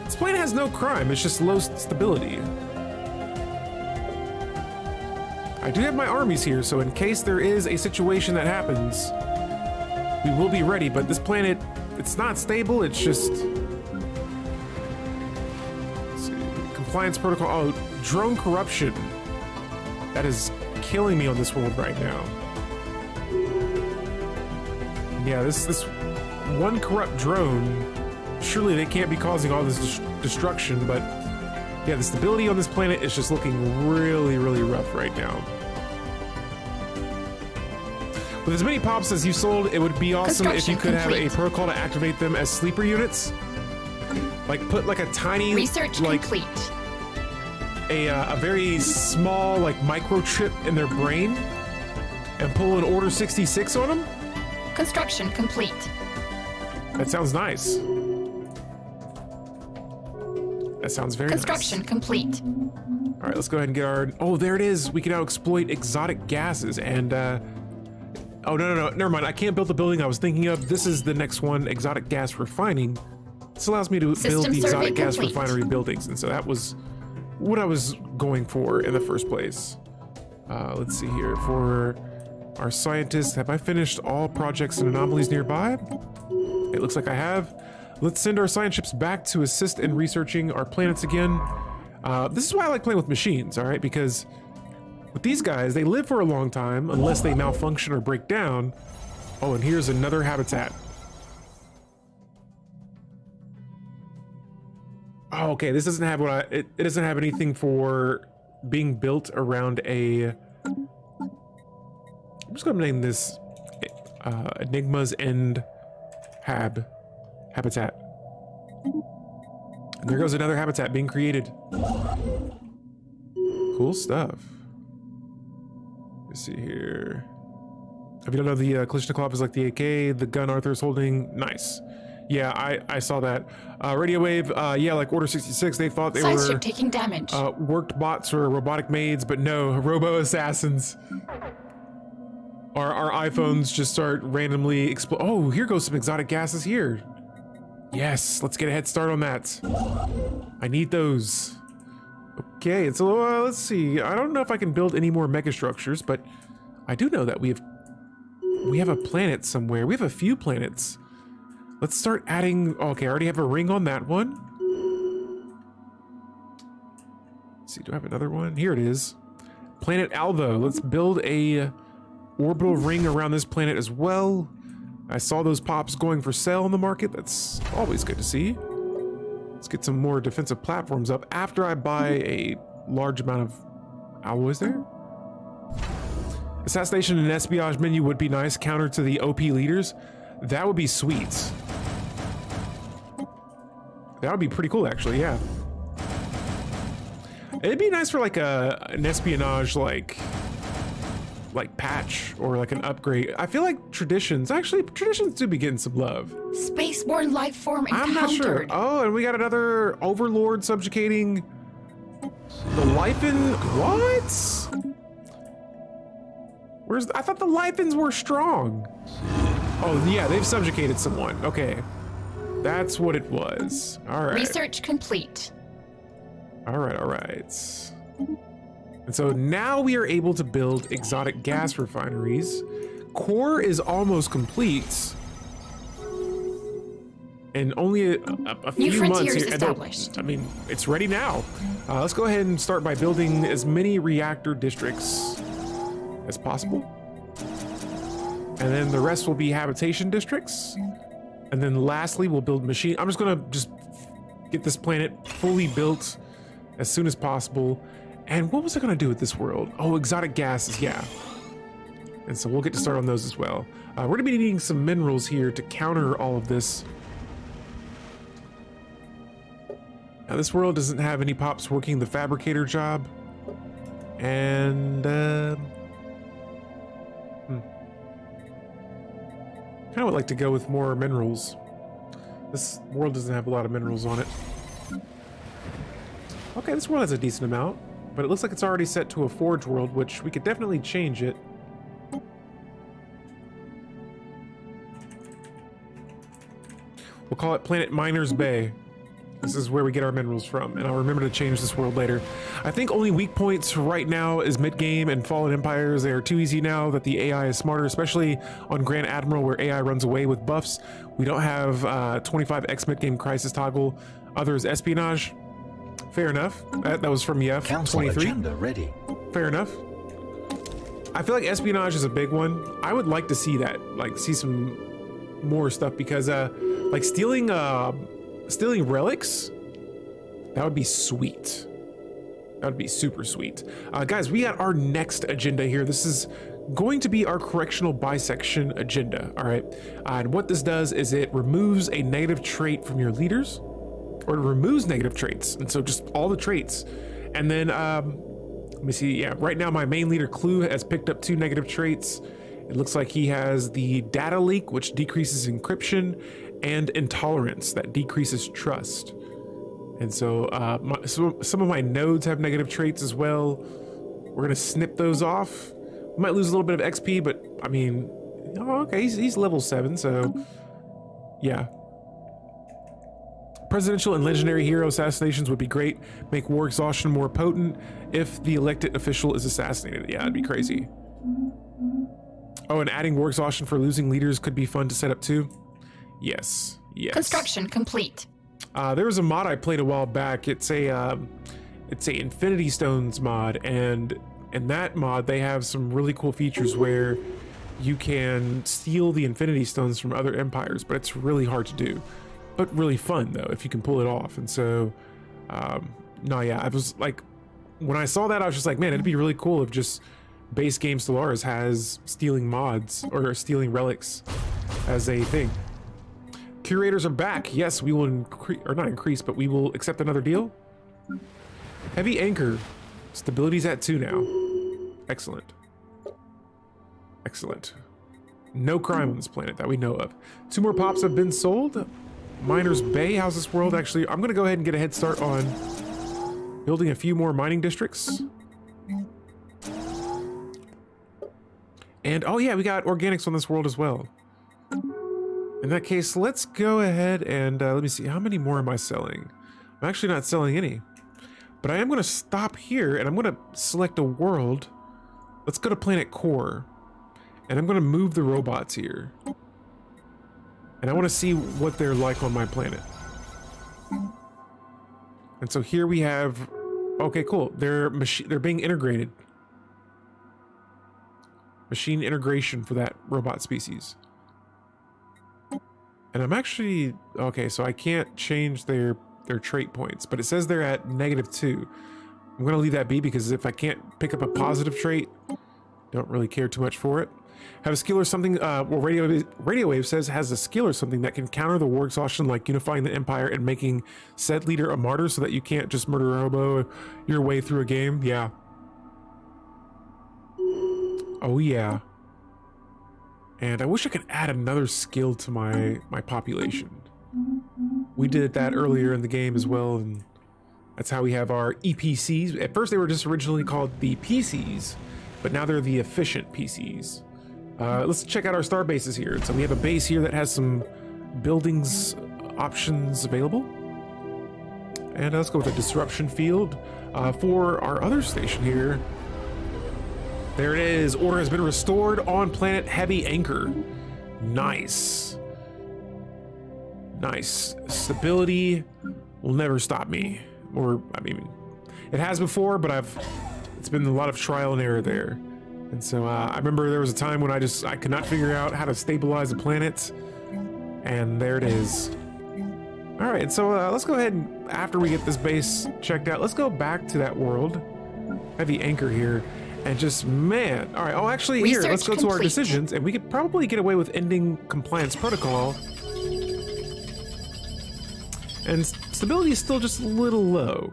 This planet has no crime. It's just low stability. I do have my armies here, so in case there is a situation that happens, we will be ready. But this planet, it's not stable. It's just. Let's see. Compliance protocol. Oh, drone corruption. That is killing me on this world right now. Yeah, this one corrupt drone, surely they can't be causing all this destruction, but yeah, the stability on this planet is just looking really, really rough right now. With as many pops as you sold, it would be awesome if you could have a protocol to activate them as sleeper units. Like put like a tiny, Research like complete. a very small like microchip in their brain and pull an Order 66 on them. Construction complete. That sounds nice. That sounds very Construction nice. complete. All right, let's go ahead and get our. Oh, there it is. We can now exploit exotic gases and. Oh no, never mind. I can't build the building I was thinking of. This is the next one, exotic gas refining. This allows me to build the exotic gas refinery buildings, and so that was what I was going for in the first place. Let's see here. For our scientists, have I finished all projects and anomalies nearby? It looks like I have. Let's send our science ships back to assist in researching our planets again. This is why I like playing with machines, all right? Because with these guys, they live for a long time unless they malfunction or break down. Oh, and here's another habitat. Oh, okay, this doesn't have what it doesn't have anything for being built around a... I'm just gonna name this Enigma's End habitat. And there goes another habitat being created. Cool stuff. Let's see here. If you don't know, the Kalashnikov is like the AK, the gun Arthur's holding. Nice. Yeah, I saw that. Radio wave, yeah, like Order 66, they thought they Science were ship taking damage. worked bots or robotic maids, but no, robo assassins. Our iPhones just start randomly explode. Oh, here goes some exotic gases here. Yes, let's get a head start on that. I need those. Okay, so let's see. I don't know if I can build any more megastructures, but I do know that we have a planet somewhere. We have a few planets. Let's start adding. Okay, I already have a ring on that one. Let's see, do I have another one? Here it is. Planet Alvo. Let's build a orbital ring around this planet as well. I saw those pops going for sale on the market. That's always good to see. Let's get some more defensive platforms up after I buy a large amount of alloys there. Assassination and espionage menu would be nice, counter to the OP leaders. That would be sweet. That would be pretty cool, actually, yeah. It'd be nice for like an espionage like patch or like an upgrade. I feel like traditions do be getting some love. Spaceborne life form encountered. I'm not sure. Oh, and we got another overlord subjugating the Lifin. What? I thought the Lifins were strong. Oh yeah, they've subjugated someone. Okay, that's what it was. All right. Research complete. All right, all right. And so now we are able to build exotic gas refineries. Core is almost complete. And only a few New months frontiers here. established. I mean, it's ready now. Let's go ahead and start by building as many reactor districts as possible. And then the rest will be habitation districts. And then lastly, we'll build machine. I'm just gonna get this planet fully built as soon as possible. And what was I gonna do with this world? Oh, exotic gases, yeah. And so we'll get to start on those as well. We're gonna be needing some minerals here to counter all of this. Now this world doesn't have any pops working the fabricator job. And kind of would like to go with more minerals. This world doesn't have a lot of minerals on it. Okay, this world has a decent amount, but it looks like it's already set to a forge world, which we could definitely change it. We'll call it Planet Miners Bay. This is where we get our minerals from, and I'll remember to change this world later. I think only weak points right now is mid-game and Fallen Empires. They are too easy now that the AI is smarter, especially on Grand Admiral where AI runs away with buffs. We don't have 25x mid-game crisis toggle. Others espionage. Fair enough. That was from Yef. Council 23. agenda ready. Fair enough. I feel like espionage is a big one. I would like to see that, like see some more stuff because like stealing relics, that would be sweet. That would be super sweet. Guys, we got our next agenda here. This is going to be our correctional bisection agenda, all right? And what this does is it removes a negative trait from your leaders, or it removes negative traits, and so just all the traits. And then, let me see, yeah, right now my main leader, Clue, has picked up 2 negative traits. It looks like he has the data leak, which decreases encryption, and intolerance, that decreases trust. And so some of my nodes have negative traits as well. We're gonna snip those off. We might lose a little bit of XP, but I mean, oh, okay, he's level 7, so yeah. Presidential and legendary hero assassinations would be great. Make war exhaustion more potent if the elected official is assassinated. Yeah, it'd be crazy. Oh, and adding war exhaustion for losing leaders could be fun to set up too. Yes, yes. Construction complete. There was a mod I played a while back. It's a Infinity Stones mod, and in that mod they have some really cool features where you can steal the Infinity Stones from other empires, but it's really hard to do. But really fun though, if you can pull it off. And so, no, yeah, I was like, when I saw that, I was just like, man, it'd be really cool if just base game Stellaris has stealing mods or stealing relics as a thing. Curators are back. Yes, we will increase, or not increase, but we will accept another deal. Heavy anchor. Stability's at 2 now. Excellent. Excellent. No crime on this planet that we know of. 2 more pops have been sold. Miners Bay, how's this world? Actually, I'm gonna go ahead and get a head start on building a few more mining districts. And oh yeah, we got organics on this world as well. In that case, let's go ahead and let me see, how many more am I selling? I'm actually not selling any, but I am gonna stop here and I'm gonna select a world. Let's go to planet core, and I'm gonna move the robots here. And I want to see what they're like on my planet. And so here we have, okay, cool. They're being integrated. Machine integration for that robot species. And I'm actually, okay, so I can't change their trait points, but it says they're at -2. I'm gonna leave that be because if I can't pick up a positive trait, don't really care too much for it. Have a skill or something, well, Radio Wave says has a skill or something that can counter the war exhaustion, like unifying the empire and making said leader a martyr so that you can't just murder a hobo your way through a game. Yeah. Oh yeah. And I wish I could add another skill to my population. We did that earlier in the game as well, and that's how we have our EPCs. At first they were just originally called the PCs, but now they're the efficient PCs. Let's check out our star bases here. So we have a base here that has some buildings options available. And let's go with a disruption field. For our other station here, there it is. Order has been restored on planet Heavy Anchor. Nice. Nice. Stability will never stop me. Or, I mean, it has before, but it's been a lot of trial and error there. And so I remember there was a time when I could not figure out how to stabilize a planet, and there it is. All right, so let's go ahead and after we get this base checked out, let's go back to that world, Heavy Anchor here, and just, man. All right, oh, actually here, Research let's go to our complete. decisions, and we could probably get away with ending compliance protocol. And stability is still just a little low.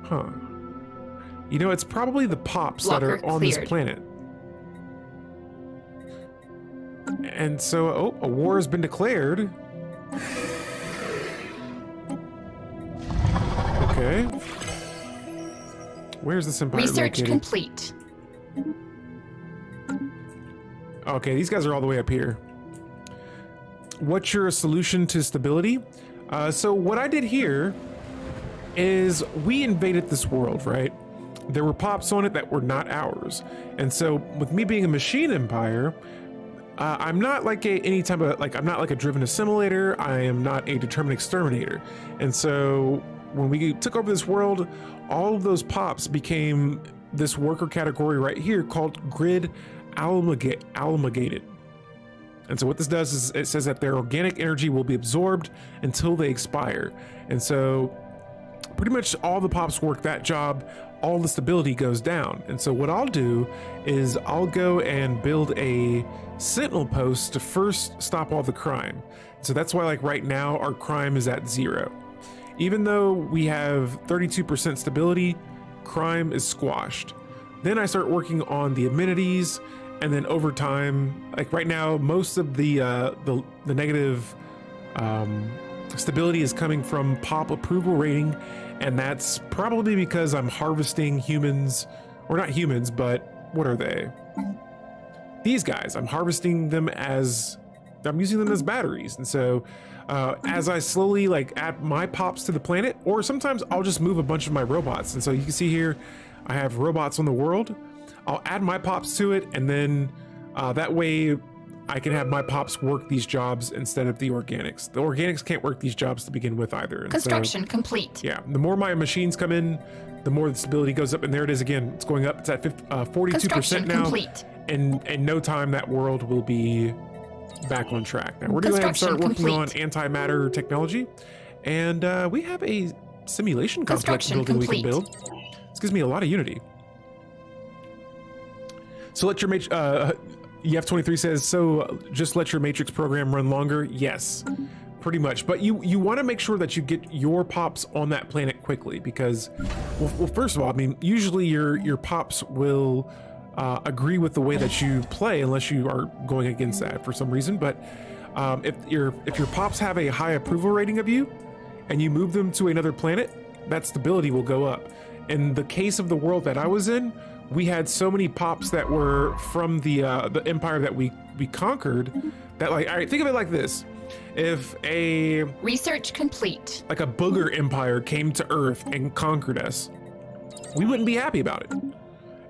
Huh. You know, it's probably the pops that are Blocker on cleared. this planet. And so, oh, a war has been declared. Okay. Where's this empire Research located? complete. Okay, these guys are all the way up here. What's your solution to stability? So what I did here is we invaded this world, right? There were pops on it that were not ours. And so with me being a machine empire, I'm not like any type of, I'm not like a driven assimilator. I am not a determined exterminator. And so when we took over this world, all of those pops became this worker category right here called grid amalgamated. And so what this does is it says that their organic energy will be absorbed until they expire. And so pretty much all the pops work that job, all the stability goes down. And so what I'll do is I'll go and build a sentinel post to first stop all the crime. So that's why, like, right now our crime is at 0. Even though we have 32% stability, crime is squashed. Then I start working on the amenities, and then over time, like right now, most of the negative stability is coming from pop approval rating, and that's probably because I'm harvesting humans, or not humans, but what are they? These guys. I'm harvesting them as I'm using them as batteries. And so as I slowly like add my pops to the planet, or sometimes I'll just move a bunch of my robots. And so you can see here, I have robots on the world. I'll add my pops to it, and then that way I can have my pops work these jobs instead of the organics. The organics can't work these jobs to begin with either. And Construction complete. Yeah, the more my machines come in, the more the stability goes up. And there it is again. It's going up. It's at 42% now. Complete. And in no time, that world will be back on track. Now we're going to go ahead and start working on antimatter technology. And we have a simulation complex building we can build. This gives me a lot of unity. So let your EF23 says, so just let your matrix program run longer. Yes, pretty much. But you want to make sure that you get your pops on that planet quickly, because, well, first of all, I mean, usually your pops will agree with the way that you play, unless you are going against that for some reason. But if your pops have a high approval rating of you, and you move them to another planet, that stability will go up. In the case of the world that I was in, we had so many pops that were from the empire that we conquered that, like, all right, think of it like this. If a research complete, like a booger empire came to Earth and conquered us, we wouldn't be happy about it.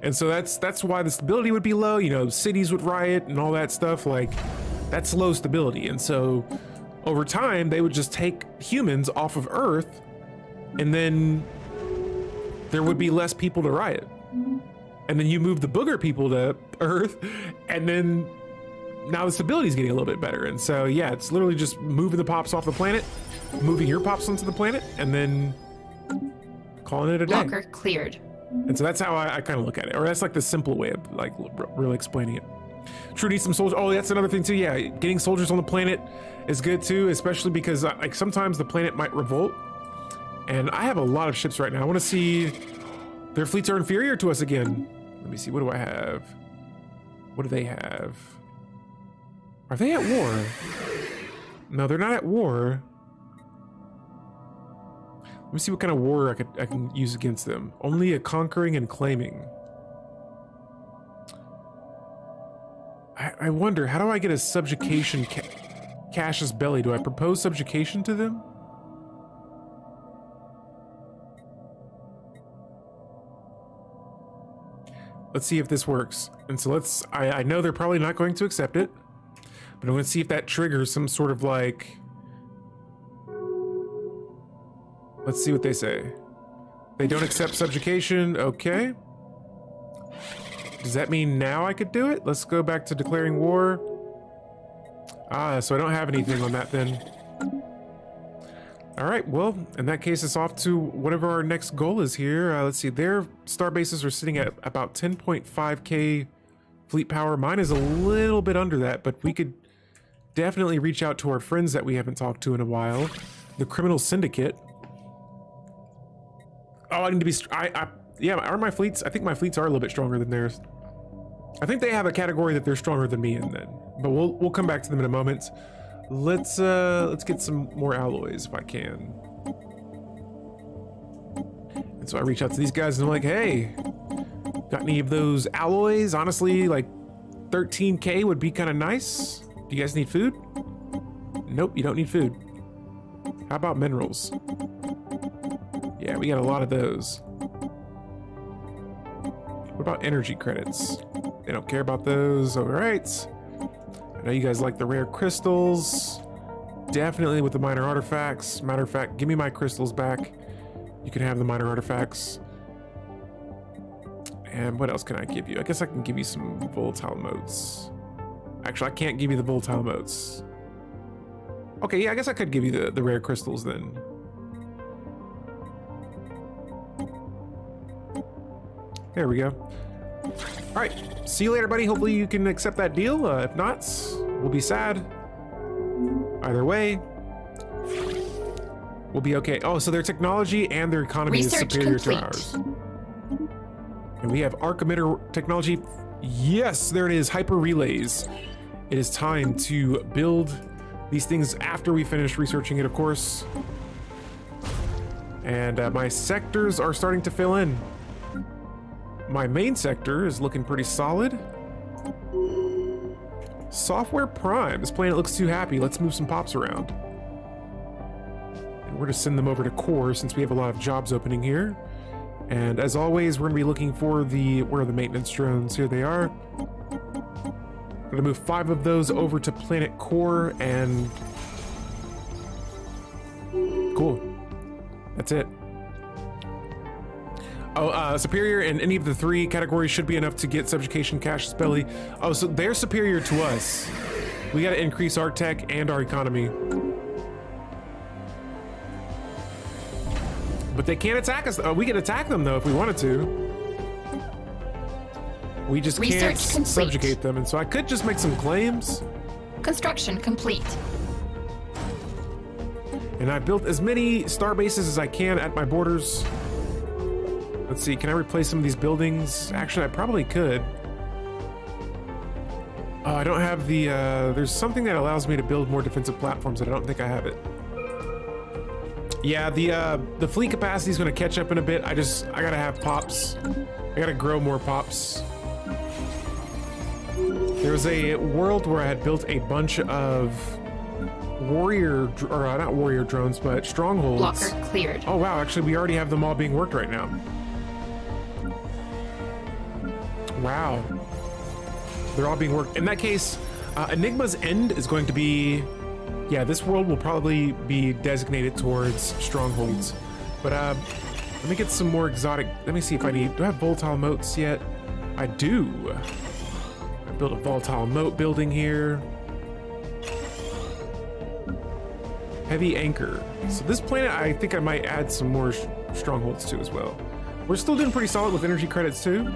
And so that's why the stability would be low. You know, cities would riot and all that stuff. Like, that's low stability. And so over time, they would just take humans off of Earth, and then there would be less people to riot. And then you move the booger people to Earth, and then now the stability is getting a little bit better. And so, yeah, it's literally just moving the pops off the planet, moving your pops onto the planet, and then calling it a day. Locker cleared. And so that's how I kind of look at it, or that's like the simple way of like really explaining it. True, need some soldiers. Oh, that's another thing too. Yeah, getting soldiers on the planet is good too, especially because like sometimes the planet might revolt. And I have a lot of ships right now. I want to see their fleets are inferior to us again. Let me see. What do I have? What do they have? Are they at war? No, they're not at war. Let me see what kind of war I can use against them. Only a conquering and claiming. I wonder, how do I get a subjugation casus belli? Do I propose subjugation to them? Let's see if this works. And so I know they're probably not going to accept it, but I'm going to see if that triggers some sort of like, let's see what they say. They don't accept subjugation. Okay. Does that mean now I could do it? Let's go back to declaring war. So I don't have anything on that then. All right, well, in that case, it's off to whatever our next goal is here. Let's see, their star bases are sitting at about 10.5k fleet power. Mine is a little bit under that, but we could definitely reach out to our friends that we haven't talked to in a while. The criminal syndicate. Oh, I need to be, yeah, are my fleets? I think my fleets are a little bit stronger than theirs. I think they have a category that they're stronger than me in then, but we'll come back to them in a moment. Let's get some more alloys if I can. And so I reach out to these guys and I'm like, hey, got any of those alloys? Honestly, like 13k would be kind of nice. Do you guys need food? Nope, you don't need food. How about minerals? Yeah, we got a lot of those. What about energy credits? They don't care about those. All right. I know you guys like the rare crystals. Definitely with the minor artifacts. Matter of fact, give me my crystals back. You can have the minor artifacts. And what else can I give you? I guess I can give you some volatile motes. Actually, I can't give you the volatile motes. Okay, yeah, I guess I could give you the rare crystals then. There we go. All right, see you later, buddy. Hopefully you can accept that deal. If not, we'll be sad. Either way, we'll be okay. Oh, so their technology and their economy is superior to ours. And we have arc emitter technology. Yes, there it is, hyper relays. It is time to build these things after we finish researching it, of course. And my sectors are starting to fill in. My main sector is looking pretty solid. Software Prime. This planet looks too happy. Let's move some pops around. And we're gonna send them over to core since we have a lot of jobs opening here. And as always, we're gonna be looking for where are the maintenance drones? Here they are. I'm gonna move 5 of those over to planet core and cool. That's it. Oh, superior in any of the 3 categories should be enough to get subjugation cash belly. Oh, so they're superior to us. We gotta increase our tech and our economy. But they can't attack us. We can attack them though if we wanted to. We just can't subjugate them, and so I could just make some claims. Construction complete. And I built as many star bases as I can at my borders. Let's see, can I replace some of these buildings? Actually, I probably could. Oh, I don't have the, there's something that allows me to build more defensive platforms, and I don't think I have it. Yeah, the fleet capacity is going to catch up in a bit. I gotta have pops. I gotta grow more pops. There was a world where I had built a bunch of not warrior drones, but strongholds. Blocker cleared. Oh wow, actually we already have them all being worked right now. Wow. They're all being worked. In that case, Enigma's end is going to be, yeah, this world will probably be designated towards strongholds. But let me get some more exotic, let me see if do I have volatile moats yet? I do. I built a volatile moat building here. Heavy anchor. So this planet, I think I might add some more strongholds to as well. We're still doing pretty solid with energy credits too.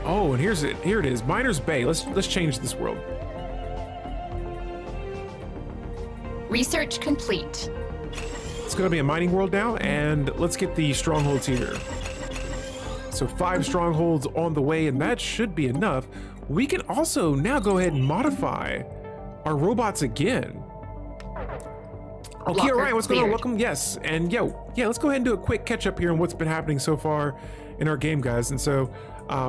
Oh, and here it is, Miner's Bay. Let's change this world. Research complete. It's gonna be a mining world now, and let's get the strongholds here. So 5 strongholds on the way, and that should be enough. We can also now go ahead and modify our robots again. Okay, all right, what's going on? Welcome, yes. And yeah, let's go ahead and do a quick catch up here on what's been happening so far in our game, guys. And so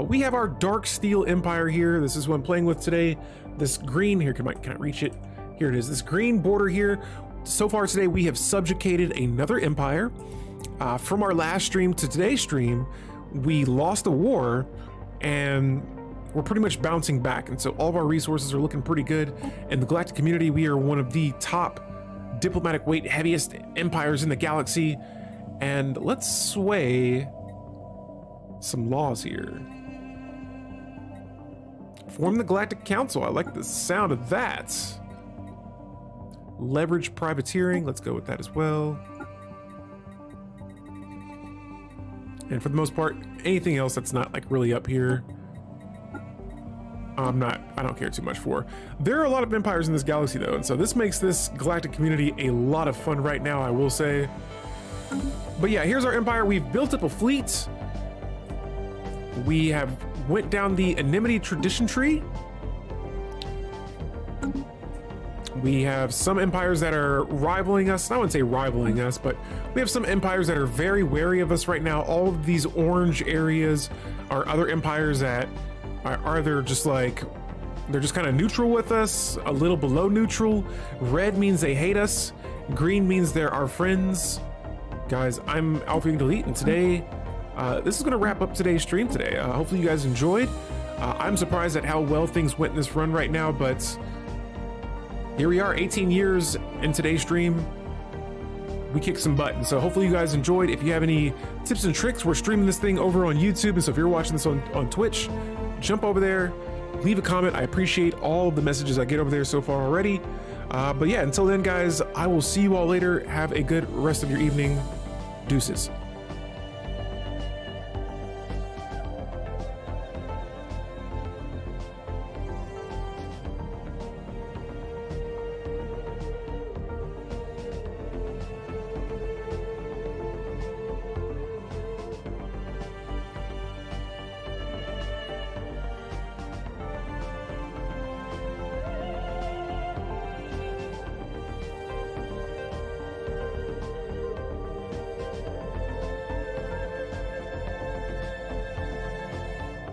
we have our Dark Steel Empire here. This is what I'm playing with today. This green here, can I reach it? Here it is, this green border here. So far today, we have subjugated another empire. From our last stream to today's stream, we lost a war and we're pretty much bouncing back. And so all of our resources are looking pretty good. In the galactic community, we are one of the top diplomatic weight heaviest empires in the galaxy. And let's sway some laws here. Form the Galactic Council. I like the sound of that. Leverage privateering. Let's go with that as well. And for the most part, anything else that's not like really up here, I don't care too much for. There are a lot of empires in this galaxy though, and so this makes this galactic community a lot of fun right now, I will say. But yeah, here's our empire. We've built up a fleet. We have went down the Enmity Tradition tree. We have some empires that are rivaling us. I wouldn't say rivaling us, but we have some empires that are very wary of us right now. All of these orange areas are other empires that are either just like, they're just kind of neutral with us, a little below neutral. Red means they hate us. Green means they're our friends. Guys, I'm Alpha Delete, and today, this is going to wrap up today's stream today. Hopefully you guys enjoyed. I'm surprised at how well things went in this run right now, but here we are, 18 years in today's stream. We kicked some butt, and so hopefully you guys enjoyed. If you have any tips and tricks, we're streaming this thing over on YouTube, and so if you're watching this on Twitch, jump over there, leave a comment. I appreciate all the messages I get over there so far already. But yeah, until then, guys, I will see you all later. Have a good rest of your evening. Deuces.